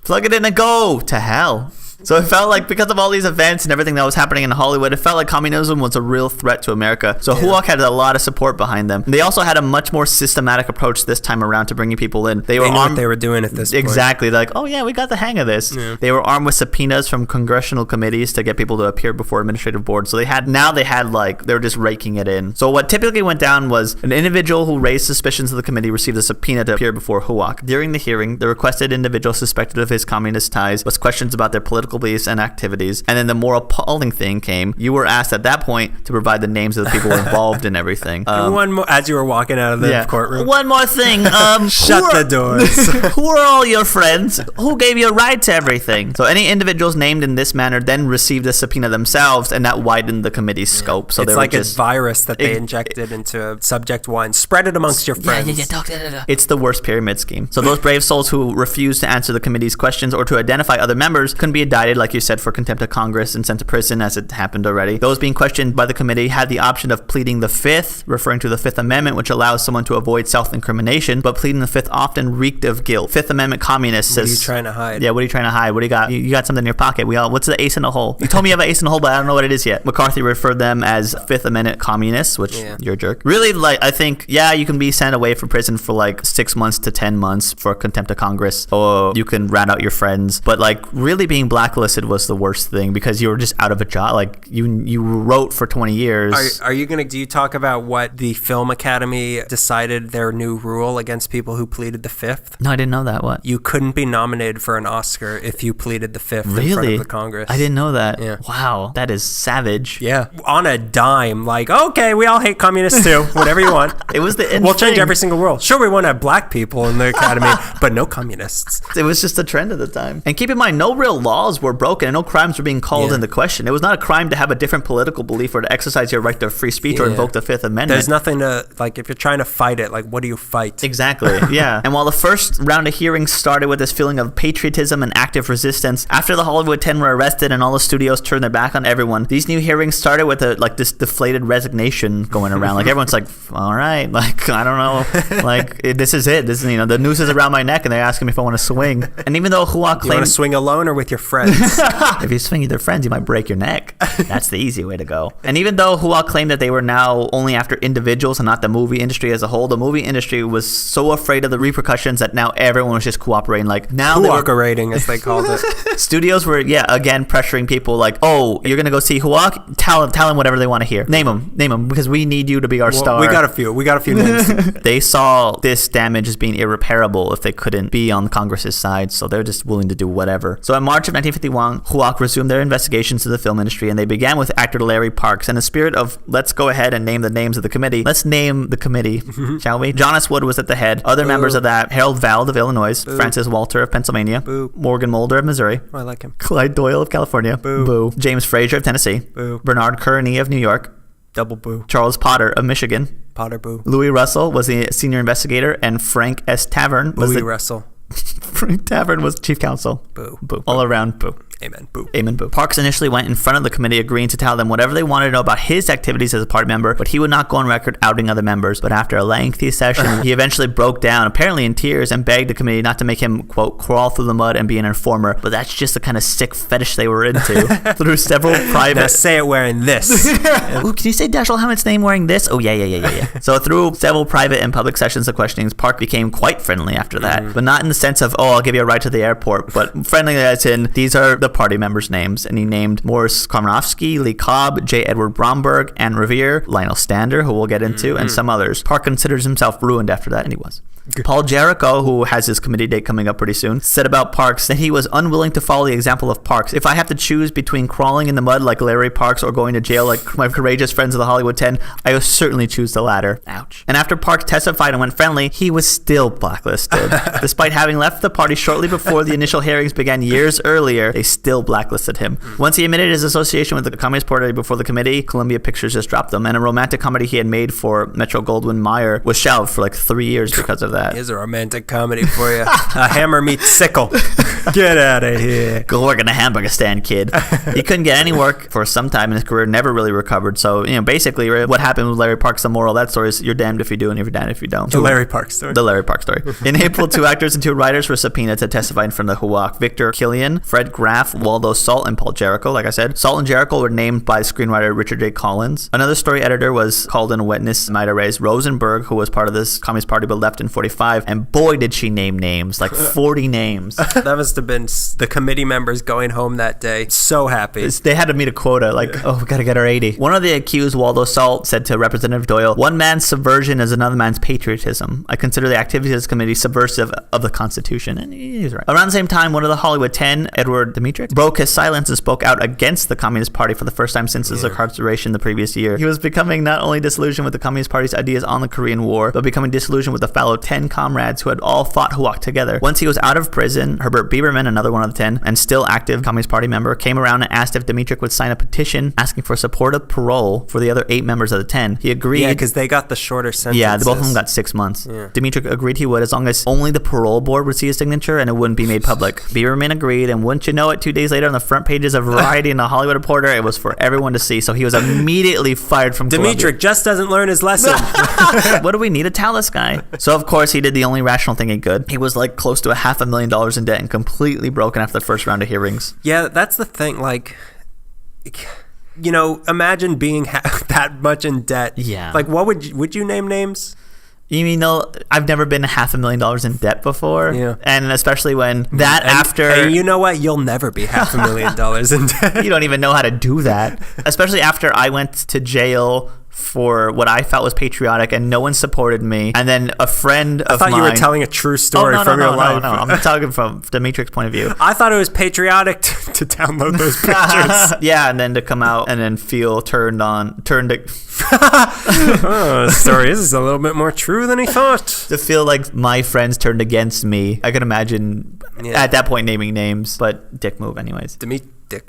Plug it in and go to hell. So it felt like, because of all these events and everything that was happening in Hollywood, it felt like communism was a real threat to America. So HUAC had a lot of support behind them. They also had a much more systematic approach this time around to bringing people in. They knew what they were doing at this point. Exactly. They're like, oh yeah, we got the hang of this. Yeah. They were armed with subpoenas from congressional committees to get people to appear before administrative boards. So they were just raking it in. So what typically went down was an individual who raised suspicions of the committee received a subpoena to appear before HUAC. During the hearing, the requested individual suspected of his communist ties was questioned about their political political beliefs and activities. And then the more appalling thing came. You were asked at that point to provide the names of the people involved in everything. One more, as you were walking out of the courtroom. One more thing. Shut the doors. Who are all your friends? Who gave you a right to everything? So any individuals named in this manner then received a subpoena themselves, and that widened the committee's scope. So it's like a virus that they injected into subject one. Spread it amongst your friends. It's the worst pyramid scheme. So those brave souls who refused to answer the committee's questions or to identify other members couldn't be indicted, like you said, for contempt of Congress and sent to prison, as it happened already. Those being questioned by the committee had the option of pleading the Fifth, referring to the Fifth Amendment, which allows someone to avoid self-incrimination, but pleading the Fifth often reeked of guilt. Fifth Amendment communists says... What are you trying to hide? Yeah, what are you trying to hide? What do you got? You got something in your pocket. What's the ace in the hole? You told me you have an ace in the hole, but I don't know what it is yet. McCarthy referred them as Fifth Amendment communists, which you're a jerk. Really, I think, you can be sent away from prison for 6 months to 10 months for contempt of Congress, or you can rat out your friends. But really being blacklisted was the worst thing, because you were just out of a job. You wrote for 20 years. Do you talk about what the Film Academy decided their new rule against people who pleaded the Fifth? No, I didn't know that. What? You couldn't be nominated for an Oscar if you pleaded the Fifth in front of the Congress. I didn't know that. Yeah. Wow, that is savage. Yeah. On a dime, okay, we all hate communists too. Whatever you want. It was we'll change every single rule. Sure, we want to have black people in the academy, but no communists. It was just a trend at the time. And keep in mind, no real laws were broken and no crimes were being called into question. It was not a crime to have a different political belief or to exercise your right to free speech or invoke the Fifth Amendment. There's nothing to, if you're trying to fight it, what do you fight? Exactly, yeah. And while the first round of hearings started with this feeling of patriotism and active resistance, after the Hollywood 10 were arrested and all the studios turned their back on everyone, these new hearings started with this deflated resignation going around. Everyone's all right, I don't know, this is it. This is, the noose is around my neck and they're asking me if I want to swing. And even though Huoc claimed... You want to swing alone or with your friends? If you swing with your friends, you might break your neck. That's the easy way to go. And even though Huoc claimed that they were now only after individuals and not the movie industry as a whole, the movie industry was so afraid of the repercussions that now everyone was just cooperating. Cooperating, as they called it. Studios were, again, pressuring people oh, you're going to go see Huoc? Tell them whatever they want to hear. Name them, because we need you to be our star. We got a few names. They saw this damage as being irreparable if they couldn't be on Congress's side, so they're just willing to do whatever. So in March of 1951, Huoc resumed their investigations of the film industry, and they began with actor Larry Parks. In the spirit of, let's go ahead and name the names of the committee, let's name the committee, shall we? John S. Wood was at the head. Other members of that, Harold Vald of Illinois, Francis Walter of Pennsylvania, Morgan Mulder of Missouri, I like him, Clyde Doyle of California, Boo. James Frazier of Tennessee, Boo. Bernard Kearney of New York, double boo. Charles Potter of Michigan, Potter boo. Louis Russell was the senior investigator, and Frank S. Tavern was Russell. Frank Tavern was chief counsel. Boo. Boo. All around boo. Amen. Boo. Amen. Boo. Parks initially went in front of the committee, agreeing to tell them whatever they wanted to know about his activities as a party member, but he would not go on record outing other members. But after a lengthy session, he eventually broke down, apparently in tears, and begged the committee not to make him, quote, crawl through the mud and be an informer. But that's just the kind of sick fetish they were into. Through several private... Now say it wearing this. Ooh, can you say Dashiell Hammett's name wearing this? Oh, yeah. So through several private and public sessions of questionings, Park became quite friendly after that. But not in the sense of, I'll give you a ride to the airport, but friendly as in, these are the party members' names. And he named Morris Komrofsky, Lee Cobb, J. Edward Bromberg, Ann Revere, Lionel Stander, who we'll get into, and some others. Park considers himself ruined after that, and he was. Paul Jericho, who has his committee date coming up pretty soon, said about Parks that he was unwilling to follow the example of Parks. If I have to choose between crawling in the mud like Larry Parks or going to jail like my courageous friends of the Hollywood 10, I will certainly choose the latter. Ouch. And after Parks testified and went friendly, he was still blacklisted. Despite having left the party shortly before the initial hearings began years earlier, they still blacklisted him. Once he admitted his association with the Communist Party before the committee, Columbia Pictures just dropped them, and a romantic comedy he had made for Metro-Goldwyn-Mayer was shelved for 3 years because of that. Here's a romantic comedy for you. A hammer meets sickle. Get out of here. Go work in a hamburger stand, kid. He couldn't get any work for some time in his career, never really recovered. So, basically what happened with Larry Parks, the moral of that story is you're damned if you do and you're damned if you don't. The Larry Parks story. The Larry Parks story. In April, 2 actors and 2 writers were subpoenaed to testify in front of the Huoc. Victor Killian, Fred Graff, Waldo Salt, and Paul Jericho. Like I said, Salt and Jericho were named by screenwriter Richard J. Collins. Another story editor was called in a witness, Maida Reyes Rosenberg, who was part of this Communist Party but left in 45. And boy, did she name names, 40 names. That must have been the committee members going home that day so happy. They had to meet a quota, we gotta get our 80. One of the accused, Waldo Salt, said to Representative Doyle, "One man's subversion is another man's patriotism. I consider the activities of this committee subversive of the Constitution." And he's right. Around the same time, one of the Hollywood 10, Edward Dimitri, Dmytryk broke his silence and spoke out against the Communist Party for the first time since his incarceration the previous year. He was becoming not only disillusioned with the Communist Party's ideas on the Korean War, but becoming disillusioned with the fellow 10 comrades who had all fought Huok together. Once he was out of prison, Herbert Bieberman, another one of the 10, and still active Communist Party member, came around and asked if Dmytryk would sign a petition asking for supportive parole for the other 8 members of the 10. He agreed. Yeah, because they got the shorter sentences. Yeah, both of them got 6 months. Yeah. Dmytryk agreed he would, as long as only the parole board would see his signature and it wouldn't be made public. Bieberman agreed, and wouldn't you know it, 2 days later on the front pages of Variety and the Hollywood Reporter, it was for everyone to see. So he was immediately fired from Dmytryk just doesn't learn his lesson. What do we need to tell this guy? So of course he did the only rational thing he could. He was like close to $500,000 in debt and completely broken after the first round of hearings. Yeah, that's the thing. Like, you know, imagine being that much in debt. Yeah. Like, what would you name names? You mean, no, I've never been $500,000 in debt before. Yeah. And especially when that And you know what? You'll never be $500,000 in debt. You don't even know how to do that. Especially after I went to jail for what I felt was patriotic and no one supported me. And then a friend of mine... I thought you were telling a true story from your life. No. I'm talking from Dmytryk's point of view. I thought it was patriotic to download those pictures. Yeah, and then to come out and then feel turned to... Story is a little bit more true than he thought. To feel like my friends turned against me. I could imagine at that point naming names, but dick move anyways.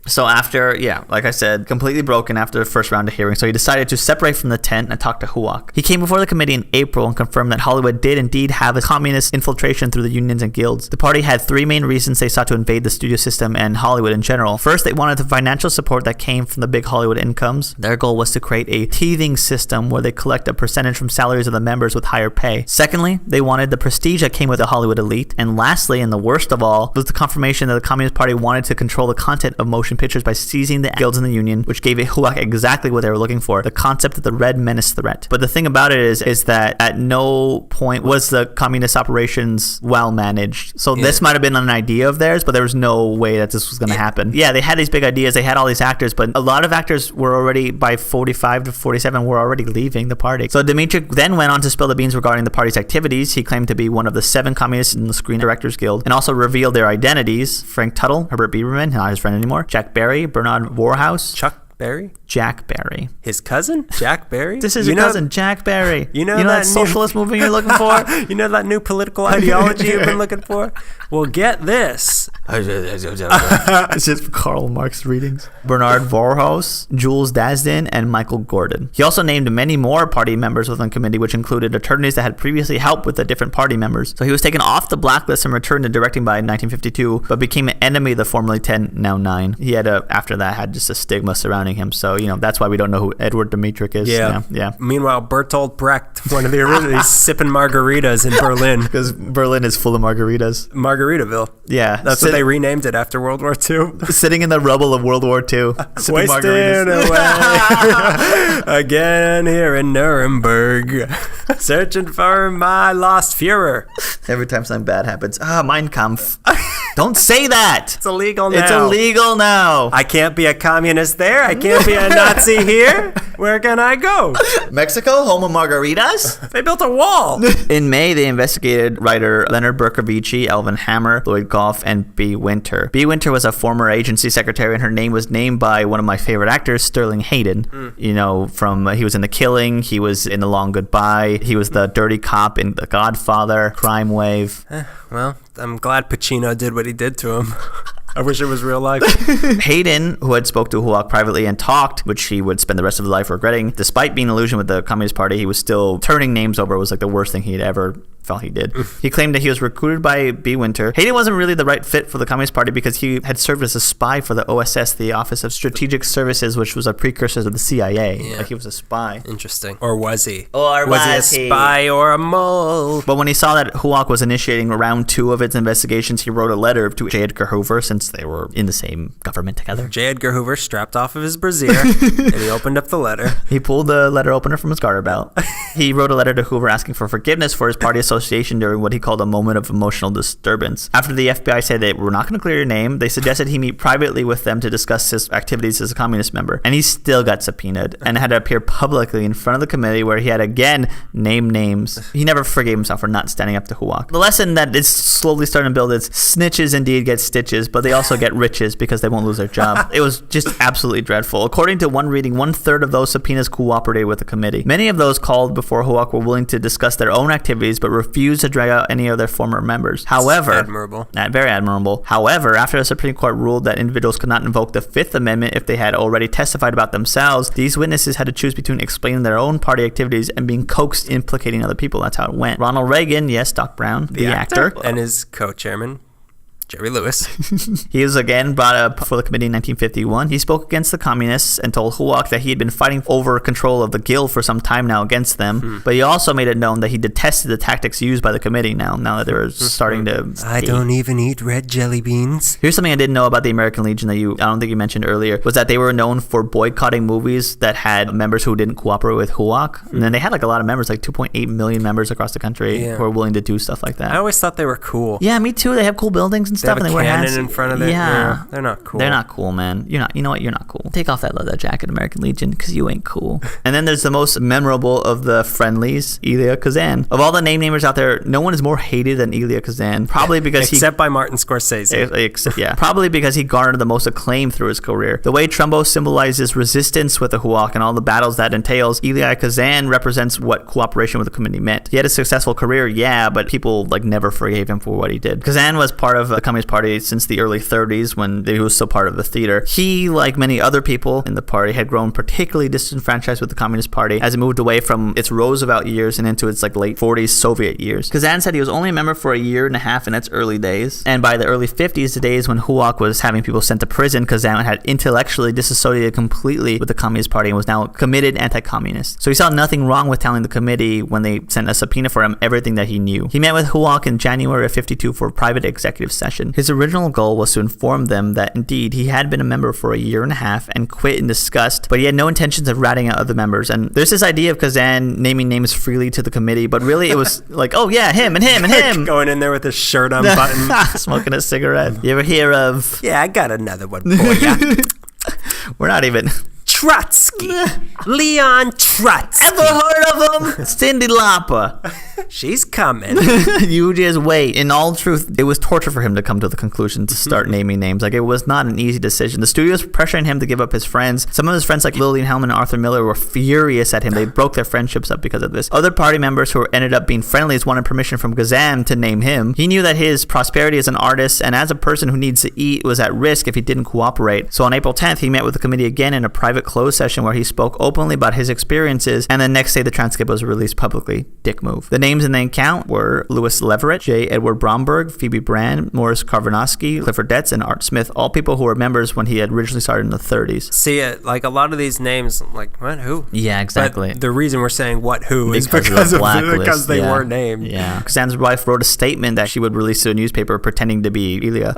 So after, like I said, completely broken after the first round of hearings, so he decided to separate from the tent and talk to Huok. He came before the committee in April and confirmed that Hollywood did indeed have a communist infiltration through the unions and guilds. The party had 3 main reasons they sought to invade the studio system and Hollywood in general. First, they wanted the financial support that came from the big Hollywood incomes. Their goal was to create a teething system where they collect a percentage from salaries of the members with higher pay. Secondly, they wanted the prestige that came with the Hollywood elite. And lastly, and the worst of all, was the confirmation that the Communist Party wanted to control the content of motion pictures by seizing the guilds in the union, which gave Huok exactly what they were looking for, the concept of the Red Menace threat. But the thing about it is that at no point was the communist operations well managed. So this might have been an idea of theirs, but there was no way that this was going to happen. Yeah, they had these big ideas, they had all these actors, but a lot of actors were already, by 45 to 47, were already leaving the party. So Dmytryk then went on to spill the beans regarding the party's activities. He claimed to be one of the 7 communists in the Screen Directors Guild, and also revealed their identities: Frank Tuttle, Herbert Bieberman, not his friend anymore, Jack Barry, Bernard Warhouse, Chuck Berry? Jack Barry. His cousin? Jack Barry? This is your cousin, Jack Barry. You know that socialist movement you're looking for? You know that new political ideology you've been looking for? Well, get this. It's just Karl Marx readings. Bernard Warhouse, Jules Dasden, and Michael Gordon. He also named many more party members within the committee, which included attorneys that had previously helped with the different party members. So he was taken off the blacklist and returned to directing by 1952, but became an enemy of the formerly 10, now 9. He had after that had just a stigma surrounding him. So, that's why we don't know who Edward Dmytryk is. Yeah. Meanwhile, Bertolt Brecht, one of the original, he's sipping margaritas in Berlin. Because Berlin is full of margaritas. Margaritaville. Yeah. That's what they renamed it after World War II. Sitting in the rubble of World War II. Wasting away again here in Nuremberg. Searching for my lost Führer. Every time something bad happens. Mein Kampf. Don't say that. It's illegal now. It's illegal now. I can't be a communist there. I can't be a Nazi here. Where can I go? Mexico, home of margaritas? They built a wall. In May, they investigated writer Leonard Bercovici, Elvin Hammer, Lloyd Goff, and Bea Winter. Bea Winter was a former agency secretary, and her name was named by one of my favorite actors, Sterling Hayden. He was in The Killing, he was in The Long Goodbye, he was the dirty cop in The Godfather, Crime Wave. Well, I'm glad Pacino did what he did to him. I wish it was real life. Hayden, who had spoke to Huok privately and talked, which he would spend the rest of his life regretting, despite being in illusion with the Communist Party, he was still turning names over. It was like the worst thing he'd ever felt he did. He claimed that he was recruited by Bea Winter. Hayden wasn't really the right fit for the Communist Party because he had served as a spy for the OSS, the Office of Strategic Services, which was a precursor to the CIA. Yeah. Like he was a spy. Interesting. Or was he? Or was he a spy or a mole? But when he saw that Huok was initiating round 2 of its investigations, he wrote a letter to J. Edgar Hoover, since they were in the same government together. J. Edgar Hoover strapped off of his brassiere and he opened up the letter. He pulled the letter opener from his garter belt. He wrote a letter to Hoover asking for forgiveness for his party association during what he called a moment of emotional disturbance. After the FBI said they were not going to clear your name, they suggested he meet privately with them to discuss his activities as a communist member. And he still got subpoenaed and had to appear publicly in front of the committee where he had again named names. He never forgave himself for not standing up to Huok. The lesson that is slowly starting to build is snitches indeed get stitches, but they also get riches because they won't lose their job. It was just absolutely dreadful. According to one reading, 1/3 of those subpoenas cooperated with the committee. Many of those called before HUAC were willing to discuss their own activities but refused to drag out any of their former members. However, admirable. Very admirable. However, after the Supreme Court ruled that individuals could not invoke the Fifth Amendment if they had already testified about themselves, these witnesses had to choose between explaining their own party activities and being coaxed implicating other people. That's how it went. Ronald Reagan, yes, Doc Brown, the actor, and his co-chairman, Jerry Lewis. He was again brought up for the committee in 1951. He spoke against the communists and told HUAC that he had been fighting over control of the Guild for some time now against them. But he also made it known that he detested the tactics used by the committee now that they were starting to... I don't even eat red jelly beans. Here's something I didn't know about the American Legion that I don't think you mentioned earlier, was that they were known for boycotting movies that had members who didn't cooperate with HUAC. And then they had like a lot of members, like 2.8 million members across the country who were willing to do stuff like that. I always thought they were cool. Yeah, me too. They have cool buildings and stuff. They have and a cannon in front of it. Yeah. They're not cool. They're not cool, man. You know what? You're not cool. Take off that leather jacket, American Legion, because you ain't cool. And then there's the most memorable of the friendlies, Elia Kazan. Of all the name namers out there, no one is more hated than Elia Kazan. Probably because Except by Martin Scorsese. Yeah. Probably because he garnered the most acclaim through his career. The way Trumbo symbolizes resistance with the HUAC and all the battles that entails, Elia Kazan represents what cooperation with the committee meant. He had a successful career, yeah, but people never forgave him for what he did. Kazan was part of the Communist Party since the early 30s when he was still part of the theater. He, like many other people in the party, had grown particularly disenfranchised with the Communist Party as it moved away from its Roosevelt years and into its late 40s Soviet years. Kazan said he was only a member for a year and a half in its early days, and by the early 50s, the days when HUAC was having people sent to prison, Kazan had intellectually disassociated completely with the Communist Party and was now a committed anti-communist. So he saw nothing wrong with telling the committee when they sent a subpoena for him everything that he knew. He met with HUAC in January of 52 for a private executive session. His original goal was to inform them that indeed he had been a member for a year and a half and quit in disgust, but he had no intentions of ratting out other members. And there's this idea of Kazan naming names freely to the committee, but really it was like, oh yeah, him and him and him. Going in there with his shirt unbuttoned. Smoking a cigarette. You ever hear of... Yeah, I got another one for you. We're not even... Trotsky. Leon Trotsky. Ever heard of him? Cyndi Lauper. She's coming. You just wait. In all truth, it was torture for him to come to the conclusion to start naming names. It was not an easy decision. The studios were pressuring him to give up his friends. Some of his friends like Lillian Hellman and Arthur Miller were furious at him. They broke their friendships up because of this. Other party members who ended up being friendlies wanted permission from Kazan to name him. He knew that his prosperity as an artist and as a person who needs to eat was at risk if he didn't cooperate. So on April 10th, he met with the committee again in a private closed session where he spoke openly about his experiences, and the next day the transcript was released publicly. Dick move. The names in the account were Louis Leverett, J. Edward Bromberg, Phoebe Brand, Morris Karvanowski, Clifford Detz, and Art Smith, all people who were members when he had originally started in the 30s. See, a lot of these names, what, who? Yeah, exactly. But the reason we're saying what, who is because they were named. Yeah. Kazan's wife wrote a statement that she would release to a newspaper pretending to be Elia.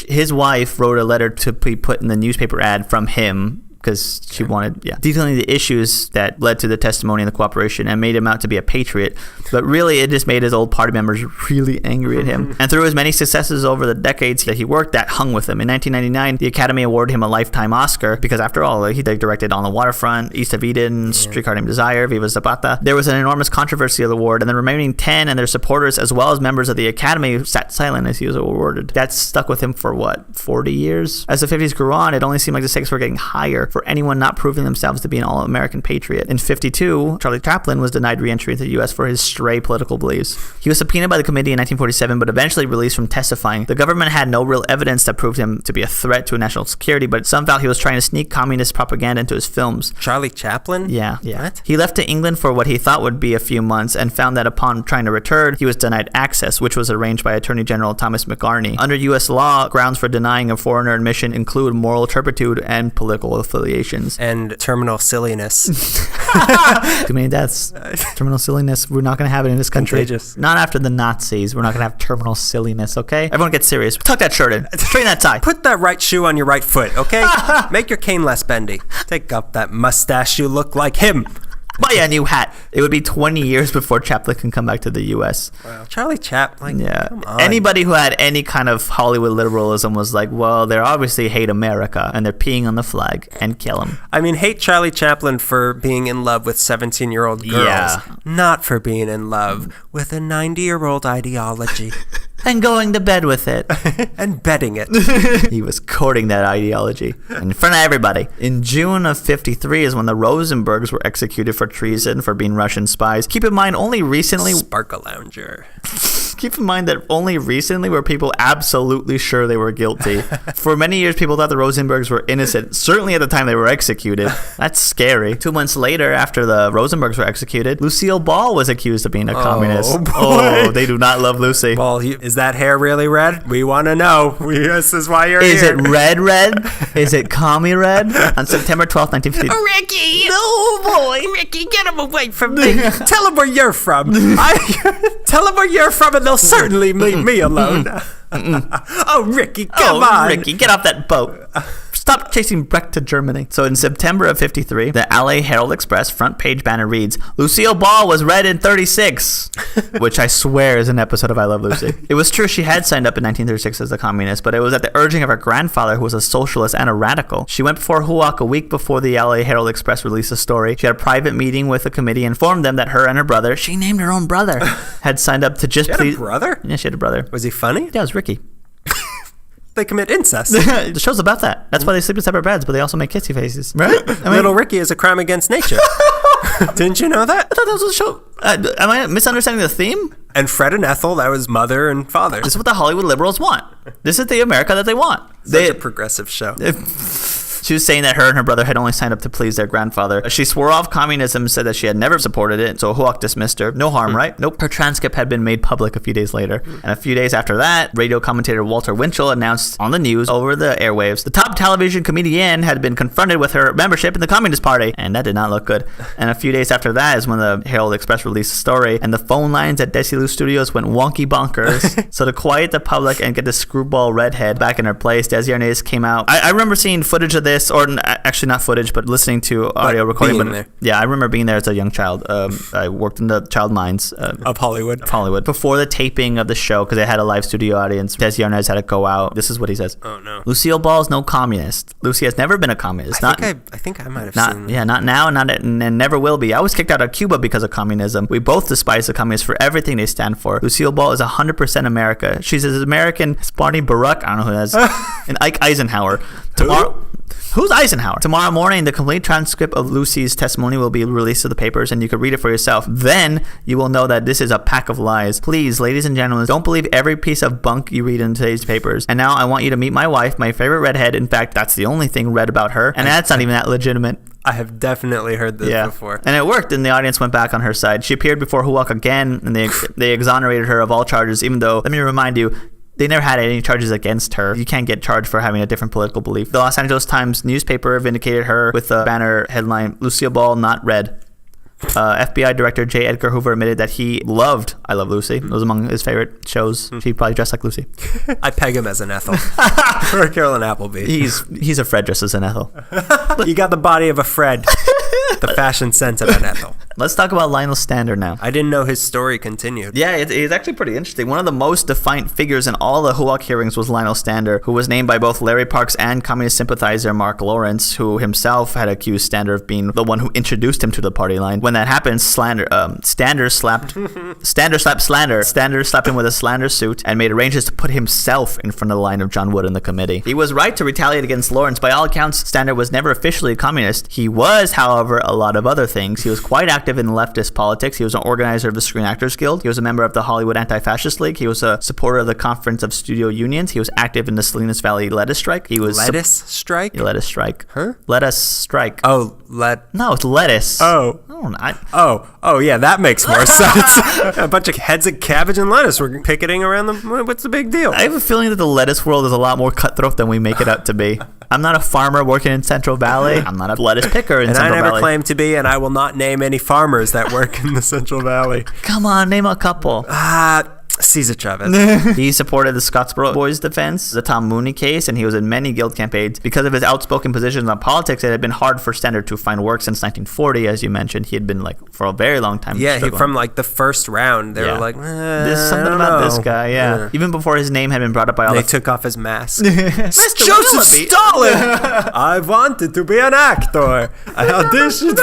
His wife wrote a letter to be put in the newspaper ad from him because she wanted, detailing the issues that led to the testimony and the cooperation and made him out to be a patriot. But really, it just made his old party members really angry at him. And through his many successes over the decades that he worked, that hung with him. In 1999, the Academy awarded him a Lifetime Oscar because, after all, he directed On the Waterfront, East of Eden, Streetcar Named Desire, Viva Zapata. There was an enormous controversy of the award, and the remaining 10 and their supporters, as well as members of the Academy, sat silent as he was awarded. That stuck with him for, 40 years? As the 50s grew on, it only seemed like the stakes were getting higher for anyone not proving themselves to be an all-American patriot. In 52, Charlie Chaplin was denied re-entry into the U.S. for his stray political beliefs. He was subpoenaed by the committee in 1947, but eventually released from testifying. The government had no real evidence that proved him to be a threat to national security, but some felt he was trying to sneak communist propaganda into his films. Charlie Chaplin? Yeah. What? He left to England for what he thought would be a few months and found that upon trying to return, he was denied access, which was arranged by Attorney General Thomas McGarney. Under U.S. law, grounds for denying a foreigner admission include moral turpitude and political affiliation. And terminal silliness. Too many deaths. Terminal silliness. We're not going to have it in this country. Contagious. Not after the Nazis. We're not going to have terminal silliness, okay? Everyone get serious. Tuck that shirt in. Straighten that tie. Put that right shoe on your right foot, okay? Make your cane less bendy. Take up that mustache. You look like him. Buy a new hat. It would be 20 years before Chaplin can come back to the U.S. Wow. Charlie Chaplin. Come on. Anybody who had any kind of Hollywood liberalism was like, well, they obviously hate America and they're peeing on the flag and kill him. I mean, hate Charlie Chaplin for being in love with 17-year-old girls. Yeah. Not for being in love with a 90-year-old ideology. and going to bed with it. And betting it. He was courting that ideology in front of everybody. In June of 53 is when the Rosenbergs were executed for treason for being Russian spies. Keep in mind, only recently... Sparkle Lounger. Keep in mind that only recently were people absolutely sure they were guilty. For many years, people thought the Rosenbergs were innocent, certainly at the time they were executed. That's scary. 2 months later, after the Rosenbergs were executed, Lucille Ball was accused of being a communist. Boy. Oh, they do not love Lucy. Well, is that hair really red? We want to know. This is why you're Is here. it red? Is it commie red? On September 12th, 1950. Ricky! No, boy. Ricky, get him away from me. Tell him where you're from. Tell him where you're from and they'll certainly leave me alone. Oh, Ricky, come on. Ricky, get off that boat. Stop chasing Brecht to Germany. So in September of 53, the LA Herald Express front page banner reads, Lucille Ball was read in 36, which I swear is an episode of I Love Lucy. It was true she had signed up in 1936 as a communist, but it was at the urging of her grandfather, who was a socialist and a radical. She went before HUAC a week before the LA Herald Express released the story. She had a private meeting with the committee and informed them that her and her brother, she named her own brother, had signed up to just She had a brother? Yeah, she had a brother. Was he funny? Yeah, it was Ricky. They commit incest. The show's about that. That's why they sleep in separate beds, but they also make kissy faces. Right? I mean, Little Ricky is a crime against nature. Didn't you know that? I thought that was a show. Am I misunderstanding the theme? And Fred and Ethel, that was mother and father. This is what the Hollywood liberals want. This is the America that they want. Such a progressive show. She was saying that her and her brother had only signed up to please their grandfather. She swore off communism and said that she had never supported it, so HUAC dismissed her. No harm, right? Nope. Her transcript had been made public a few days later. And a few days after that, radio commentator Walter Winchell announced on the news over the airwaves, the top television comedian had been confronted with her membership in the Communist Party. And that did not look good. And a few days after that is when the Herald Express released the story, and the phone lines at Desilu Studios went wonky bonkers. So to quiet the public and get the screwball redhead back in her place, Desi Arnaz came out. I remember seeing footage of this, or actually not footage, but listening to audio recording. Being there. Yeah, I remember being there as a young child. I worked in the child mines Of Hollywood. before the taping of the show, because they had a live studio audience. Desi Arnaz had to go out. This is what he says. Oh, no. Lucille Ball is no communist. Lucy has never been a communist. I think I might have Not seen. yeah, not now, and never will be. I was kicked out of Cuba because of communism. We both despise the communists for everything they stand for. Lucille Ball is 100% America. She's as American as Barney Baruch, I don't know who that is, and Ike Eisenhower. Who's Eisenhower? Tomorrow morning, the complete transcript of Lucy's testimony will be released to the papers, and you can read it for yourself. Then you will know that this is a pack of lies. Please, ladies and gentlemen, don't believe every piece of bunk you read in today's papers. And now I want you to meet my wife, my favorite redhead. In fact, that's the only thing read about her, and that's not even that legitimate. I have definitely heard this before. And it worked, and the audience went back on her side. She appeared before HUAC again, and they exonerated her of all charges, even though, let me remind you, they never had any charges against her. You can't get charged for having a different political belief. The Los Angeles Times newspaper vindicated her with the banner headline, Lucille Ball not read. FBI Director J. Edgar Hoover admitted that he loved I Love Lucy. It was among his favorite shows. She probably dressed like Lucy. I peg him as an Ethel. Or a Carolyn Appleby. He's a Fred dressed as an Ethel. You got the body of a Fred. The fashion sense of an Ethel. Let's talk about Lionel Stander now. I didn't know his story continued. Yeah, it's actually pretty interesting. One of the most defiant figures in all the HUAC hearings was Lionel Stander, who was named by both Larry Parks and communist sympathizer Mark Lawrence, who himself had accused Stander of being the one who introduced him to the party line. When that happened, Stander slapped Slander. Stander slapped him with a slander suit and made arrangements to put himself in front of the line of John Wood and the committee. He was right to retaliate against Lawrence. By all accounts, Stander was never officially a communist. He was, however, a lot of other things. He was quite active in leftist politics. He was an organizer of the Screen Actors Guild. He was a member of the Hollywood Anti-Fascist League. He was a supporter of the Conference of Studio Unions. He was active in the Salinas Valley Lettuce Strike. He was Lettuce strike? Lettuce Strike. Huh? Let us strike. Oh, No, it's lettuce. Oh. Oh, Yeah, that makes more sense. A bunch of heads of cabbage and lettuce were picketing around them. What's the big deal? I have a feeling that the lettuce world is a lot more cutthroat than we make it out to be. I'm not a farmer working in Central Valley. I'm not a lettuce picker in Central Valley. And I never claim to be, and I will not name any farmers that work in the Central Valley. Come on, name a couple. Cesar Chavez. He supported the Scottsboro Boys defense, the Tom Mooney case, and he was in many guild campaigns. Because of his outspoken positions on politics, it had been hard for Stander to find work since 1940, as you mentioned. He had been, for a very long time. Yeah, from, the first round, they were like, there's something about this guy, yeah. Even before his name had been brought up by all They took off his mask. Mr. Joseph Stalin! I wanted to be an actor. I auditioned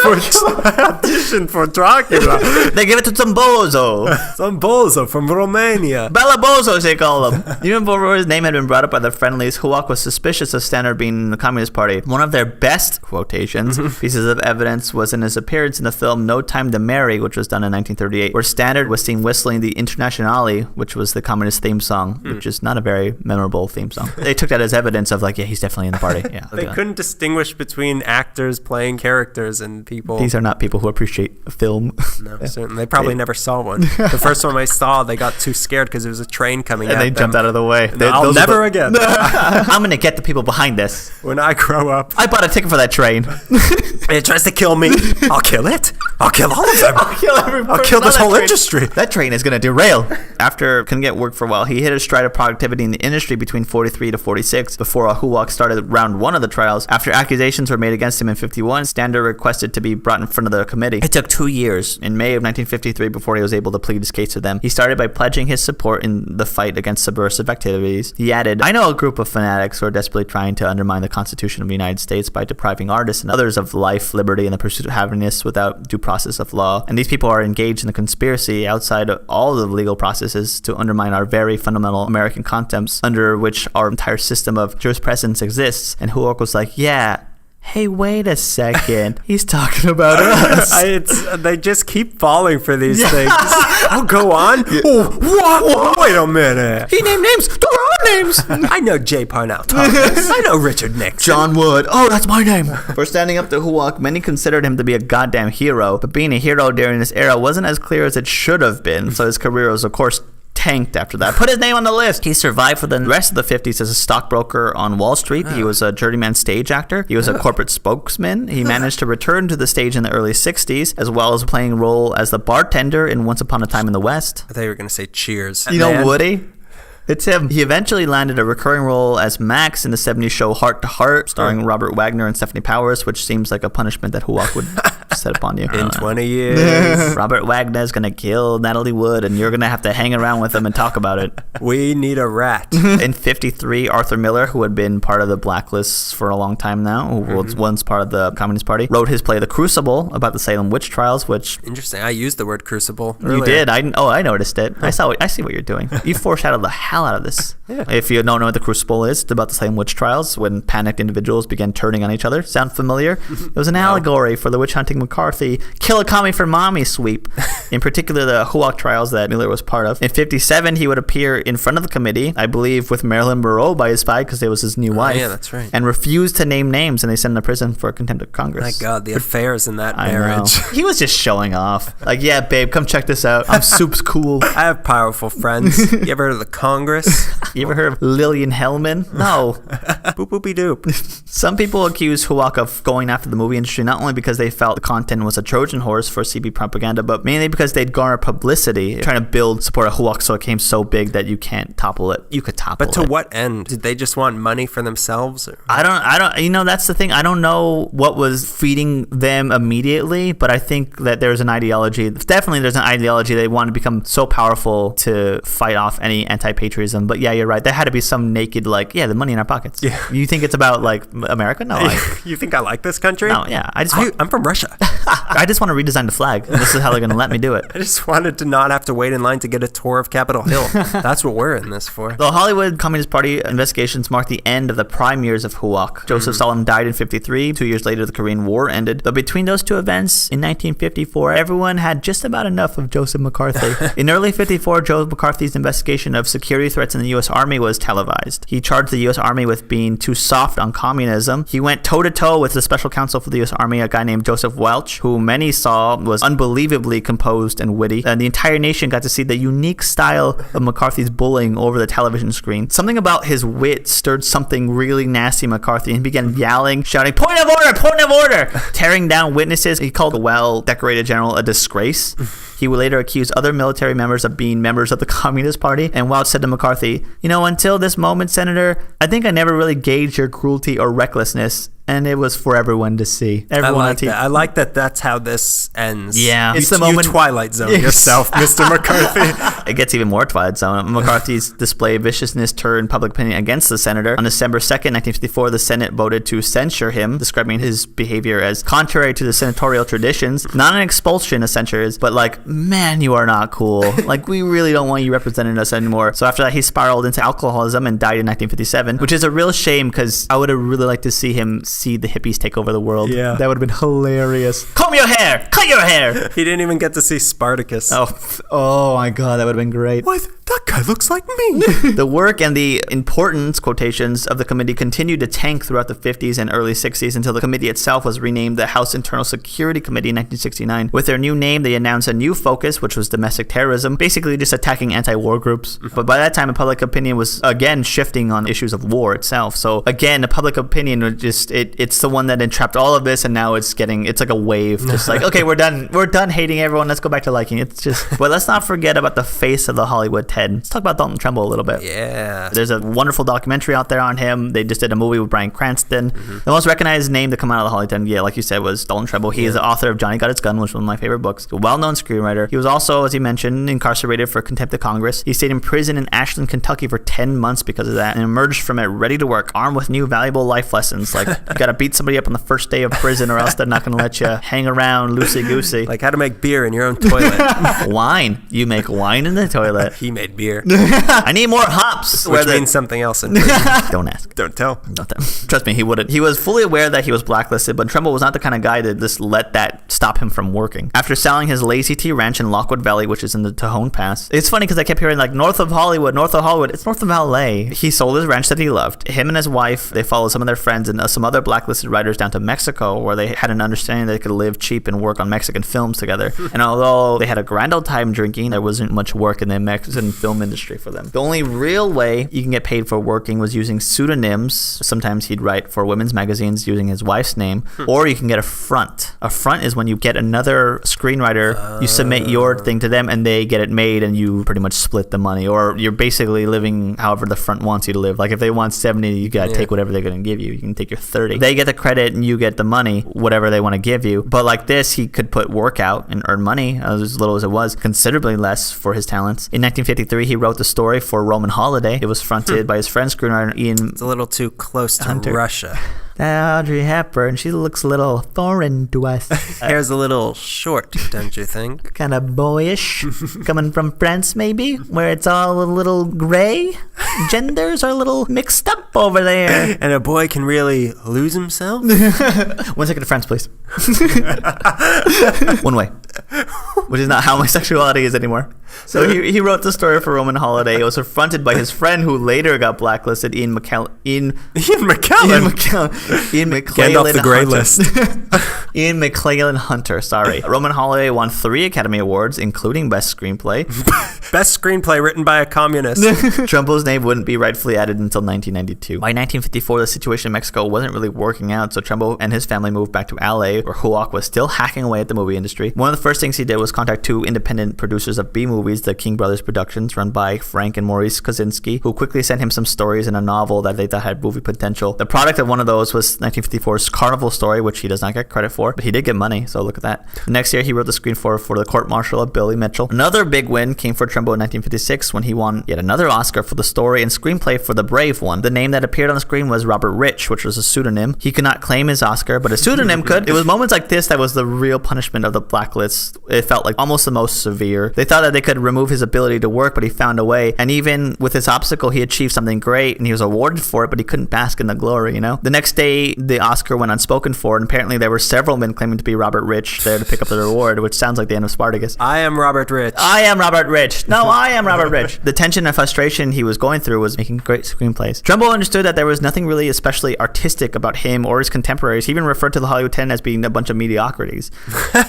for Dracula. They gave it to Zambozo. Some bozo from Romania. Pennsylvania. Bellabozos, they call him. Even before his name had been brought up by the friendlies, Huoc was suspicious of Stander being in the Communist Party. One of their best quotations pieces of evidence was in his appearance in the film No Time to Marry, which was done in 1938, where Stander was seen whistling the Internationale, which was the communist theme song, which is not a very memorable theme song. They took that as evidence of like, yeah, he's definitely in the party. Yeah, they couldn't distinguish between actors playing characters and people. These are not people who appreciate a film. No, certainly. They probably never saw one. The first one I saw, they got too scared because there was a train coming at them. And they jumped out of the way. I'll never again. I'm going to get the people behind this. When I grow up. I bought a ticket for that train. It tries to kill me. I'll kill it. I'll kill all of them. I'll kill this whole industry. That train is going to derail. After couldn't get work for a while, he hit a stride of productivity in the industry between 43 to 46 before Huoc started round one of the trials. After accusations were made against him in 51, Stander requested to be brought in front of the committee. It took 2 years, in May of 1953, before he was able to plead his case to them. He started by pledging his support in the fight against subversive activities. He added, I know a group of fanatics who are desperately trying to undermine the Constitution of the United States by depriving artists and others of life, liberty, and the pursuit of happiness without due process of law. And these people are engaged in a conspiracy outside of all the legal processes to undermine our very fundamental American concepts under which our entire system of jurisprudence exists. And Huoc was like, yeah, hey, wait a second. He's talking about us. They just keep falling for these things. I'll go on. Yeah. Oh, wait a minute. He named names. Those are our names. I know J. Parnell Thomas. I know Richard Nixon. John Wood. Oh, that's my name. For standing up to Huoc, many considered him to be a goddamn hero. But being a hero during this era wasn't as clear as it should have been. So his career was, of course, tanked after that. Put his name on the list. He survived for the rest of the 50s as a stockbroker on Wall Street. He was a journeyman stage actor. He was a corporate spokesman. He managed to return to the stage in the early 60s, as well as playing a role as the bartender in Once Upon a Time in the West. I thought you were going to say Cheers. You know Woody? It's him. He eventually landed a recurring role as Max in the 70s show Heart to Heart, starring Robert Wagner and Stephanie Powers, which seems like a punishment that Huoc would set upon you. In 20 years. Robert Wagner's going to kill Natalie Wood, and you're going to have to hang around with him and talk about it. We need a rat. In 53, Arthur Miller, who had been part of the Blacklist for a long time now, who was once part of the Communist Party, wrote his play The Crucible about the Salem witch trials, which... Interesting. I used the word crucible earlier. You did. I noticed it. I see what you're doing. You foreshadowed the hell out of this. Yeah. If you don't know what the Crucible is, it's about the Salem witch trials when panicked individuals began turning on each other. Sound familiar? It was an allegory for the witch hunting McCarthy kill a commie for mommy sweep. In particular, the Huoc trials that Miller was part of. In 57, he would appear in front of the committee, I believe with Marilyn Monroe by his side because it was his new wife. Yeah, that's right. And refused to name names, and they sent him to prison for contempt of Congress. My God, the affairs in that marriage. He was just showing off. Like, yeah, babe, come check this out. I'm soup's cool. I have powerful friends. You ever heard of the Congress? You ever heard of Lillian Hellman? No. Boop boopy doop. Some people accuse Huoc of going after the movie industry not only because they felt the content was a Trojan horse for CB propaganda, but mainly because they'd garner publicity trying to build support of Huoc so it came so big that you can't topple it. You could topple it. But to what end? Did they just want money for themselves? Or? I don't, you know, that's the thing. I don't know what was feeding them immediately, but I think that there's an ideology. Definitely there's an ideology. They want to become so powerful to fight off any anti-patriotism. But yeah, you're right. There had to be some naked, like, yeah, the money in our pockets. Yeah. You think it's about, like, America? No. You think I like this country? No, yeah. I'm from Russia. I just want to redesign the flag, and this is how they're going to let me do it. I just wanted to not have to wait in line to get a tour of Capitol Hill. That's what we're in this for. The Hollywood Communist Party investigations marked the end of the prime years of Huoc. Joseph Stalin died in 53. 2 years later, the Korean War ended. But between those two events, in 1954, everyone had just about enough of Joseph McCarthy. In early 54, Joe McCarthy's investigation of security threats in the U.S. Army was televised. He charged the U.S. Army with being too soft on communism. He went toe-to-toe with the special counsel for the U.S. Army, a guy named Joseph Welch, who many saw was unbelievably composed and witty. And the entire nation got to see the unique style of McCarthy's bullying over the television screen. Something about his wit stirred something really nasty in McCarthy, and he began yelling, shouting, "Point of order! Point of order!" tearing down witnesses. He called the well-decorated general a disgrace. He would later accuse other military members of being members of the Communist Party, and Welch said to McCarthy, "You know, until this moment, Senator, I think I never really gauged your cruelty or recklessness. and it was for everyone to see. Everyone I like that. I like that that's how this ends. Yeah. It's the moment. You Twilight Zone yourself, Mr. McCarthy. It gets even more Twilight Zone. McCarthy's display of viciousness turned public opinion against the senator. On December 2nd, 1954, the Senate voted to censure him, describing his behavior as contrary to the senatorial traditions. Not an expulsion of censures, but like, man, you are not cool. Like, we really don't want you representing us anymore. So after that, he spiraled into alcoholism and died in 1957, which is a real shame because I would have really liked to see him see the hippies take over the world. Yeah. That would have been hilarious. Comb your hair! Cut your hair! He didn't even get to see Spartacus. Oh my God, that would have been great. What? That guy looks like me. The work and the importance, quotations, of the committee continued to tank throughout the 50s and early 60s until the committee itself was renamed the House Internal Security Committee in 1969. With their new name, they announced a new focus, which was domestic terrorism, basically just attacking anti-war groups. But by that time, the public opinion was again shifting on issues of war itself. So again, the public opinion was just, it's the one that entrapped all of this, and now it's like a wave. Just like, okay, we're done hating everyone. Let's go back to liking it. It's just, but let's not forget about the face of the Hollywood Ted. Let's talk about Dalton Trumbo a little bit. Yeah. There's a wonderful documentary out there on him. They just did a movie with Bryan Cranston. The most recognized name to come out of the Hollywood Ted, like you said, was Dalton Trumbo. He is the author of Johnny Got His Gun, which was one of my favorite books. A well-known screenwriter. He was also, as he mentioned, incarcerated for contempt of Congress. He stayed in prison in Ashland, Kentucky for 10 months because of that and emerged from it ready to work, armed with new valuable life lessons. Like, you got to beat somebody up on the first day of prison or else they're not going to let you hang around loosey-goosey. Like how to make beer in your own toilet. Wine. You make wine in the toilet. He made beer. I need more hops. Which means something else in prison. Don't ask. Don't tell. Don't tell. Trust me, he wouldn't. He was fully aware that he was blacklisted, but Trumbo was not the kind of guy to just let that stop him from working. After selling his Lazy T ranch in Lockwood Valley, which is in the Tejon Pass, it's funny because I kept hearing like north of Hollywood. It's north of LA. He sold his ranch that he loved. Him and his wife, they followed some of their friends and some other blacklisted writers down to Mexico, where they had an understanding they could live cheap and work on Mexican films together. And although they had a grand old time drinking, there wasn't much work in the Mexican film industry for them. The only real way you can get paid for working was using pseudonyms. Sometimes he'd write for women's magazines using his wife's name, or you can get a front. A front is when you get another screenwriter, you submit your thing to them and they get it made and you pretty much split the money, or you're basically living however the front wants you to live. Like if they want 70, you gotta take whatever they're gonna give you. You can take your 30. They get the credit and you get the money, whatever they want to give you. But like this, he could put work out and earn money, as little as it was, considerably less for his talents. In 1953, he wrote the story for Roman Holiday. It was fronted by his friend screenwriter Ian. It's a little too close to Hunter. Russia. Audrey Hepburn, she looks a little foreign to us. Hair's a little short, don't you think? Kind of boyish. Coming from France, maybe, where it's all a little gray. Genders are a little mixed up over there. And a boy can really lose himself? 1 second to France, please. One way. Which is not how my sexuality is anymore. So he wrote the story for Roman Holiday. It was fronted by his friend who later got blacklisted, Ian McKellen. Gandalf the Grey List. Ian McClellan Hunter, sorry. Roman Holiday won 3 Academy Awards, including Best Screenplay. Best Screenplay written by a communist. Trumbo's name wouldn't be rightfully added until 1992. By 1954, the situation in Mexico wasn't really working out, so Trumbo and his family moved back to LA, where Huoc was still hacking away at the movie industry. One of the first things he did was contact 2 independent producers of B-movies, the King Brothers Productions, run by Frank and Maurice Kosinski, who quickly sent him some stories and a novel that they thought had movie potential. The product of one of those was 1954's Carnival Story, which he does not get credit for, but he did get money, so look at that. The next year, he wrote the screenplay for The Court Martial of Billy Mitchell. Another big win came for Trumbo in 1956 when he won yet another Oscar for the story and screenplay for The Brave One. The name that appeared on the screen was Robert Rich, which was a pseudonym. He could not claim his Oscar, but a pseudonym could. It was moments like this that was the real punishment of the blacklist. It felt like almost the most severe. They thought that they could remove his ability to work, but he found a way. And even with this obstacle, he achieved something great, and he was awarded for it, but he couldn't bask in the glory, you know? The next day, the Oscar went unspoken for, and apparently there were several men claiming to be Robert Rich there to pick up the reward, which sounds like the end of Spartacus. I am Robert Rich. I am Robert Rich. No, I am Robert Rich. The tension and frustration he was going through was making great screenplays. Trumbo understood that there was nothing really especially artistic about him or his contemporaries. He even referred to the Hollywood 10 as being a bunch of mediocrities.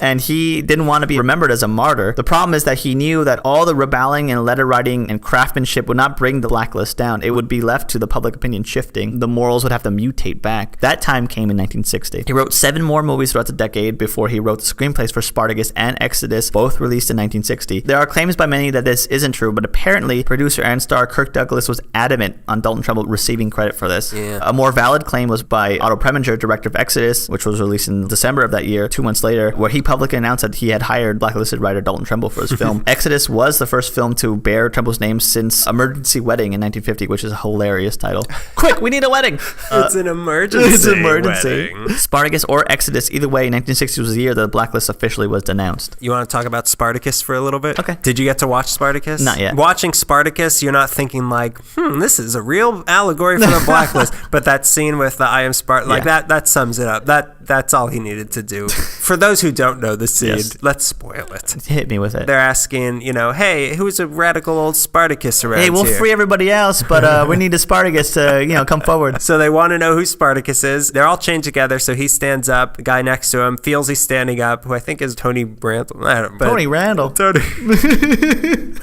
And he didn't want to be remembered as a martyr. The problem is that he knew that that all the reballing and letter writing and craftsmanship would not bring the blacklist down. It would be left to the public opinion shifting. The morals would have to mutate back. That time came in 1960. He wrote 7 more movies throughout the decade before he wrote the screenplays for Spartacus and Exodus, both released in 1960. There are claims by many that this isn't true, but apparently producer and star Kirk Douglas was adamant on Dalton Trumbo receiving credit for this. Yeah. A more valid claim was by Otto Preminger, director of Exodus, which was released in December of that year, 2 months later, where he publicly announced that he had hired blacklisted writer Dalton Trumbo for his film. Exodus was the first film to bear Trumbo's name since Emergency Wedding in 1950, which is a hilarious title. Quick, we need a wedding! It's an emergency. It's an emergency. Wedding. Spartacus or Exodus, either way, 1960 was the year the blacklist officially was denounced. You want to talk about Spartacus for a little bit? Okay. Did you get to watch Spartacus? Not yet. Watching Spartacus, you're not thinking like, this is a real allegory for the blacklist. But that scene with the I am Spartan, like that sums it up. That's all he needed to do. For those who don't know the scene, let's spoil it. Hit me with it. They're asking, hey, who's a radical old Spartacus around here? Hey, we'll free everybody else, but we need a Spartacus to, come forward. So they want to know who Spartacus is. They're all chained together, so he stands up. The guy next to him feels he's standing up, who I think is Tony Randall. Tony Randall. Tony.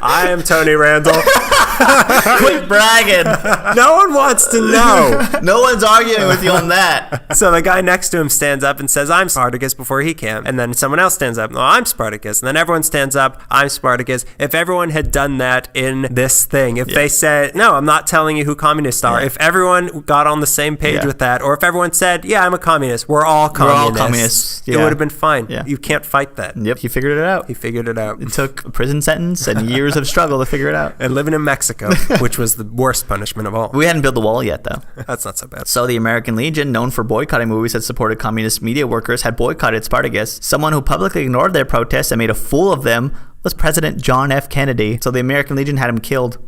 I am Tony Randall. Quit bragging. No one wants to know. No one's arguing with you on that. So the guy next to him stands up and says, I'm Spartacus, before he can. And then someone else stands up. No, I'm Spartacus. And then everyone stands up. I'm Spartacus. If everyone had done that in this thing, if they said, no, I'm not telling you who communists are. If everyone got on the same page with that, or if everyone said, yeah, I'm a communist. We're all communists. It would have been fine. Yeah. You can't fight that. Yep, he figured it out. He figured it out. It took a prison sentence and years of struggle to figure it out. And living in Mexico, which was the worst punishment of all. We hadn't built the wall yet, though. That's not so bad. So the American Legion, known for boycotting movies that supported communist media workers, had boycotted Spartacus. Someone who publicly ignored their protests and made a fool of them was President John F. Kennedy. So the American Legion had him killed.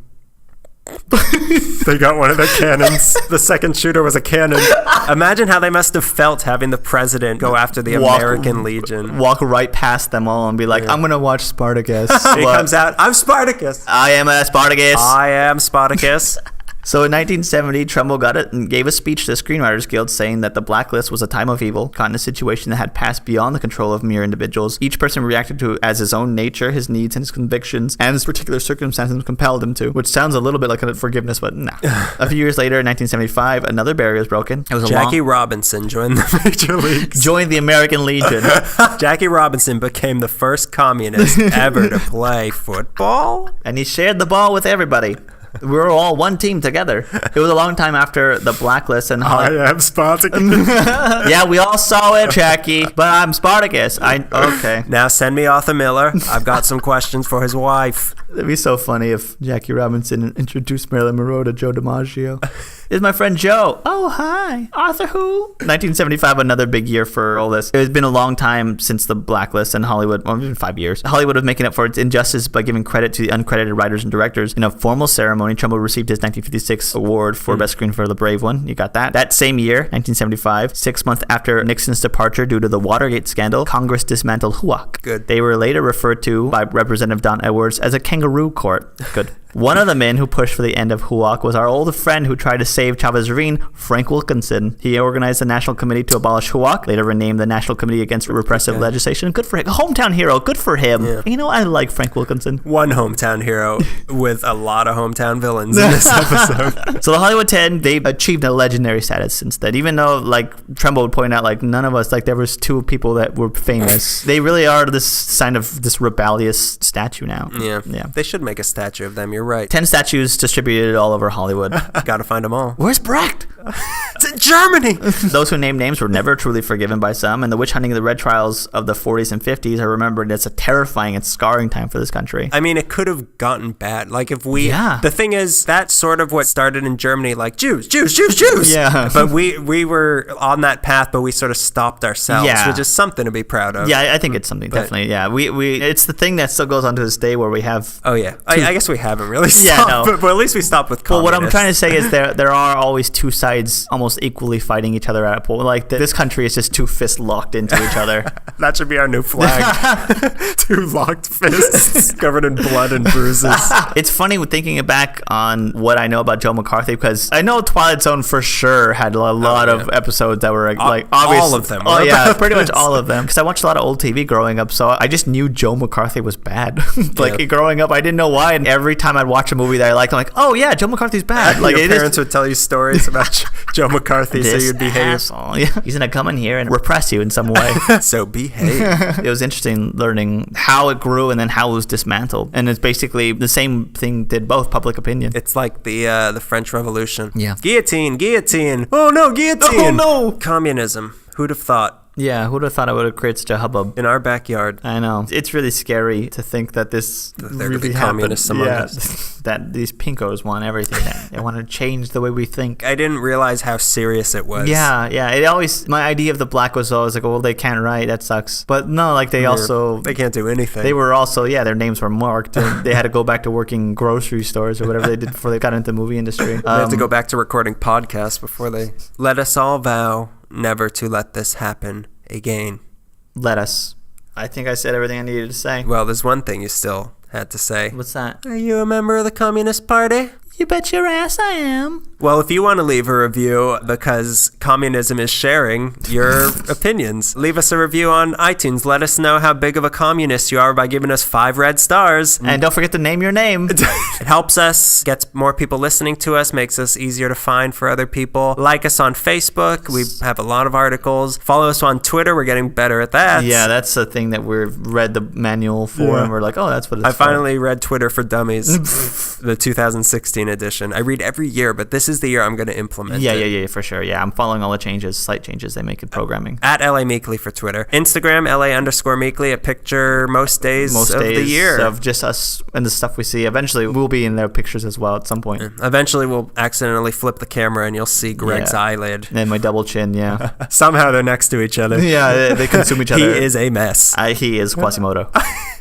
They got one of their cannons. The second shooter was a cannon. Imagine how they must have felt having the president go after the American Legion. Walk right past them all and be like, I'm going to watch Spartacus. He comes out, I'm Spartacus. I am a Spartacus. I am Spartacus. So in 1970, Trumbo got it and gave a speech to the Screenwriters Guild saying that the blacklist was a time of evil, caught in a situation that had passed beyond the control of mere individuals. Each person reacted to it as his own nature, his needs, and his convictions, and his particular circumstances compelled him to, which sounds a little bit like a forgiveness, but nah. A few years later, in 1975, another barrier was broken. It was Jackie Robinson joined the Major Leagues. Joined the American Legion. Jackie Robinson became the first communist ever to play football. And he shared the ball with everybody. We were all one team together. It was a long time after the blacklist and I am Spartacus. Yeah, we all saw it, Jackie. But I'm Spartacus. Okay. Now send me Arthur Miller. I've got some questions for his wife. It'd be so funny if Jackie Robinson introduced Marilyn Monroe to Joe DiMaggio. This is my friend Joe. Oh, hi. Arthur who? 1975, another big year for all this. It has been a long time since the blacklist and Hollywood, well, it's been 5 years. Hollywood was making up for its injustice by giving credit to the uncredited writers and directors. In a formal ceremony, Trumbo received his 1956 award for Best Screen for The Brave One. You got that. That same year, 1975, 6 months after Nixon's departure due to the Watergate scandal, Congress dismantled HUAC. Good. They were later referred to by Representative Don Edwards as a kangaroo court. Good. One of the men who pushed for the end of HUAC was our old friend who tried to save Chavez Ravine, Frank Wilkinson. He organized the National Committee to abolish HUAC, later renamed the National Committee Against Repressive Legislation. Good for him. Hometown hero. Good for him. Yeah. You know, I like Frank Wilkinson. One hometown hero with a lot of hometown villains in this episode. So the Hollywood 10, they've achieved a legendary status since then. Even though, like, Trumbo would point out, like, none of us, like, there was 2 people that were famous. They really are this sign of this rebellious statue now. Yeah. They should make a statue of them. You're right. 10 statues distributed all over Hollywood. Gotta find them all. Where's Brecht? It's in Germany. Those who named names were never truly forgiven by some, and the witch hunting of the Red Trials of the 40s and 50s are remembered as a terrifying and scarring time for this country. I mean, it could have gotten bad. Like, if we... Yeah. The thing is, that's sort of what started in Germany, like, Jews. Yeah. But we were on that path, but we sort of stopped ourselves, which is something to be proud of. Yeah, I think it's something, definitely. Yeah, we it's the thing that still goes on to this day where we have... Oh, yeah. I guess we haven't really stopped, but at least we stopped with communists. Well, what I'm trying to say is there are always 2 sides sides almost equally fighting each other at a point. Like this country is just two fists locked into each other. That should be our new flag. Two locked fists covered in blood and bruises. It's funny thinking back on what I know about Joe McCarthy, because I know Twilight Zone for sure had a lot of episodes that were like obvious. All of them. Oh yeah, pretty much all of them. Because I watched a lot of old TV growing up, so I just knew Joe McCarthy was bad. Growing up, I didn't know why, and every time I'd watch a movie that I liked, I'm like, oh yeah, Joe McCarthy's bad. Like your parents would tell you stories about Joe McCarthy, so you'd behave. Yeah. He's gonna come in here and repress you in some way. So behave. It was interesting learning how it grew and then how it was dismantled, and it's basically the same thing did both public opinion. It's like the French Revolution. Yeah. Guillotine. Oh no, guillotine. Oh no. Communism. Who'd have thought? Yeah, who'd have thought it would have created such a hubbub in our backyard? I know. It's really scary to think that this really communists among us. That these pinkos want everything. They want to change the way we think. I didn't realize how serious it was. Yeah. It always, my idea of the black was always like, well, they can't write. That sucks. But no, like they can't do anything. They were also, their names were marked, and they had to go back to working grocery stores or whatever they did before they got into the movie industry. They had to go back to recording podcasts before they let us all vow never to let this happen again. Let us. I think I said everything I needed to say. Well, there's one thing you still had to say. What's that? Are you a member of the Communist Party? You bet your ass I am. Well, if you want to leave a review because communism is sharing your opinions, leave us a review on iTunes. Let us know how big of a communist you are by giving us 5 red stars. And don't forget to name your name. It helps us, gets more people listening to us, makes us easier to find for other people. Like us on Facebook. We have a lot of articles. Follow us on Twitter. We're getting better at that. Yeah, that's the thing that we've read the manual for, and we're like, oh, that's what it's I finally read Twitter for Dummies, the 2016 edition. I read every year, but this is the year I'm going to implement it. Yeah, for sure. Yeah, I'm following all the slight changes they make in programming. At LA Meekly for Twitter. Instagram, LA_Meekly, a picture most days of the year. Of just us and the stuff we see. Eventually, we'll be in their pictures as well at some point. Eventually, we'll accidentally flip the camera and you'll see Greg's eyelid. And my double chin, yeah. Somehow they're next to each other. Yeah, they consume each other. He is a mess. He is Quasimodo.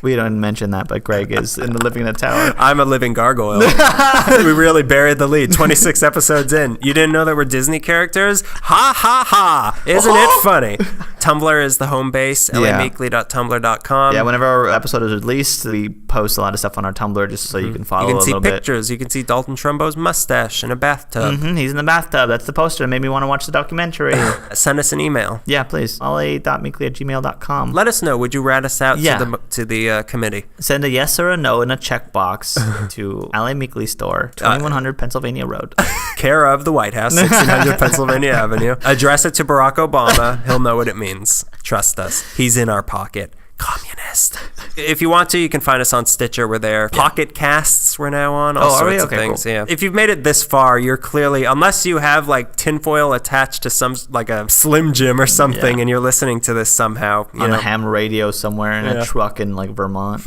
We don't mention that, but Greg is living in a tower. I'm a living gargoyle. We really buried the lead. 26 episodes in. You didn't know that we're Disney characters? Ha ha ha. Isn't it funny? Tumblr is the home base, lameekly.tumblr.com. Yeah, whenever our episode is released, we post a lot of stuff on our Tumblr just so you can follow a little bit. You can see pictures. You can see Dalton Trumbo's mustache in a bathtub. He's in the bathtub. That's the poster. It made me want to watch the documentary. Send us an email. Yeah, please. la.meekly@gmail.com. Let us know. Would you rat us out to the committee? Send a yes or a no in a checkbox to LA Meekly Store, 2100 Pennsylvania Road. Care of the White House, 1600 Pennsylvania Avenue. Address it to Barack Obama. He'll know what it means. Trust us. He's in our pocket. Communist. If you want to, you can find us on Stitcher. We're there. Pocket Casts we're now on. All sorts of things. Cool. Yeah. If you've made it this far, you're clearly, unless you have like tinfoil attached to some like a Slim Jim or something, and you're listening to this somehow on a ham radio somewhere in a truck in like Vermont.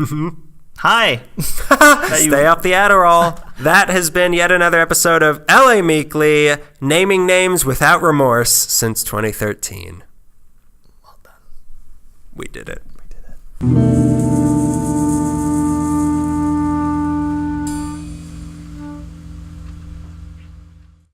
Hi. Stay off the Adderall. That has been yet another episode of LA Meekly, naming names without remorse since 2013. Well done. We did it.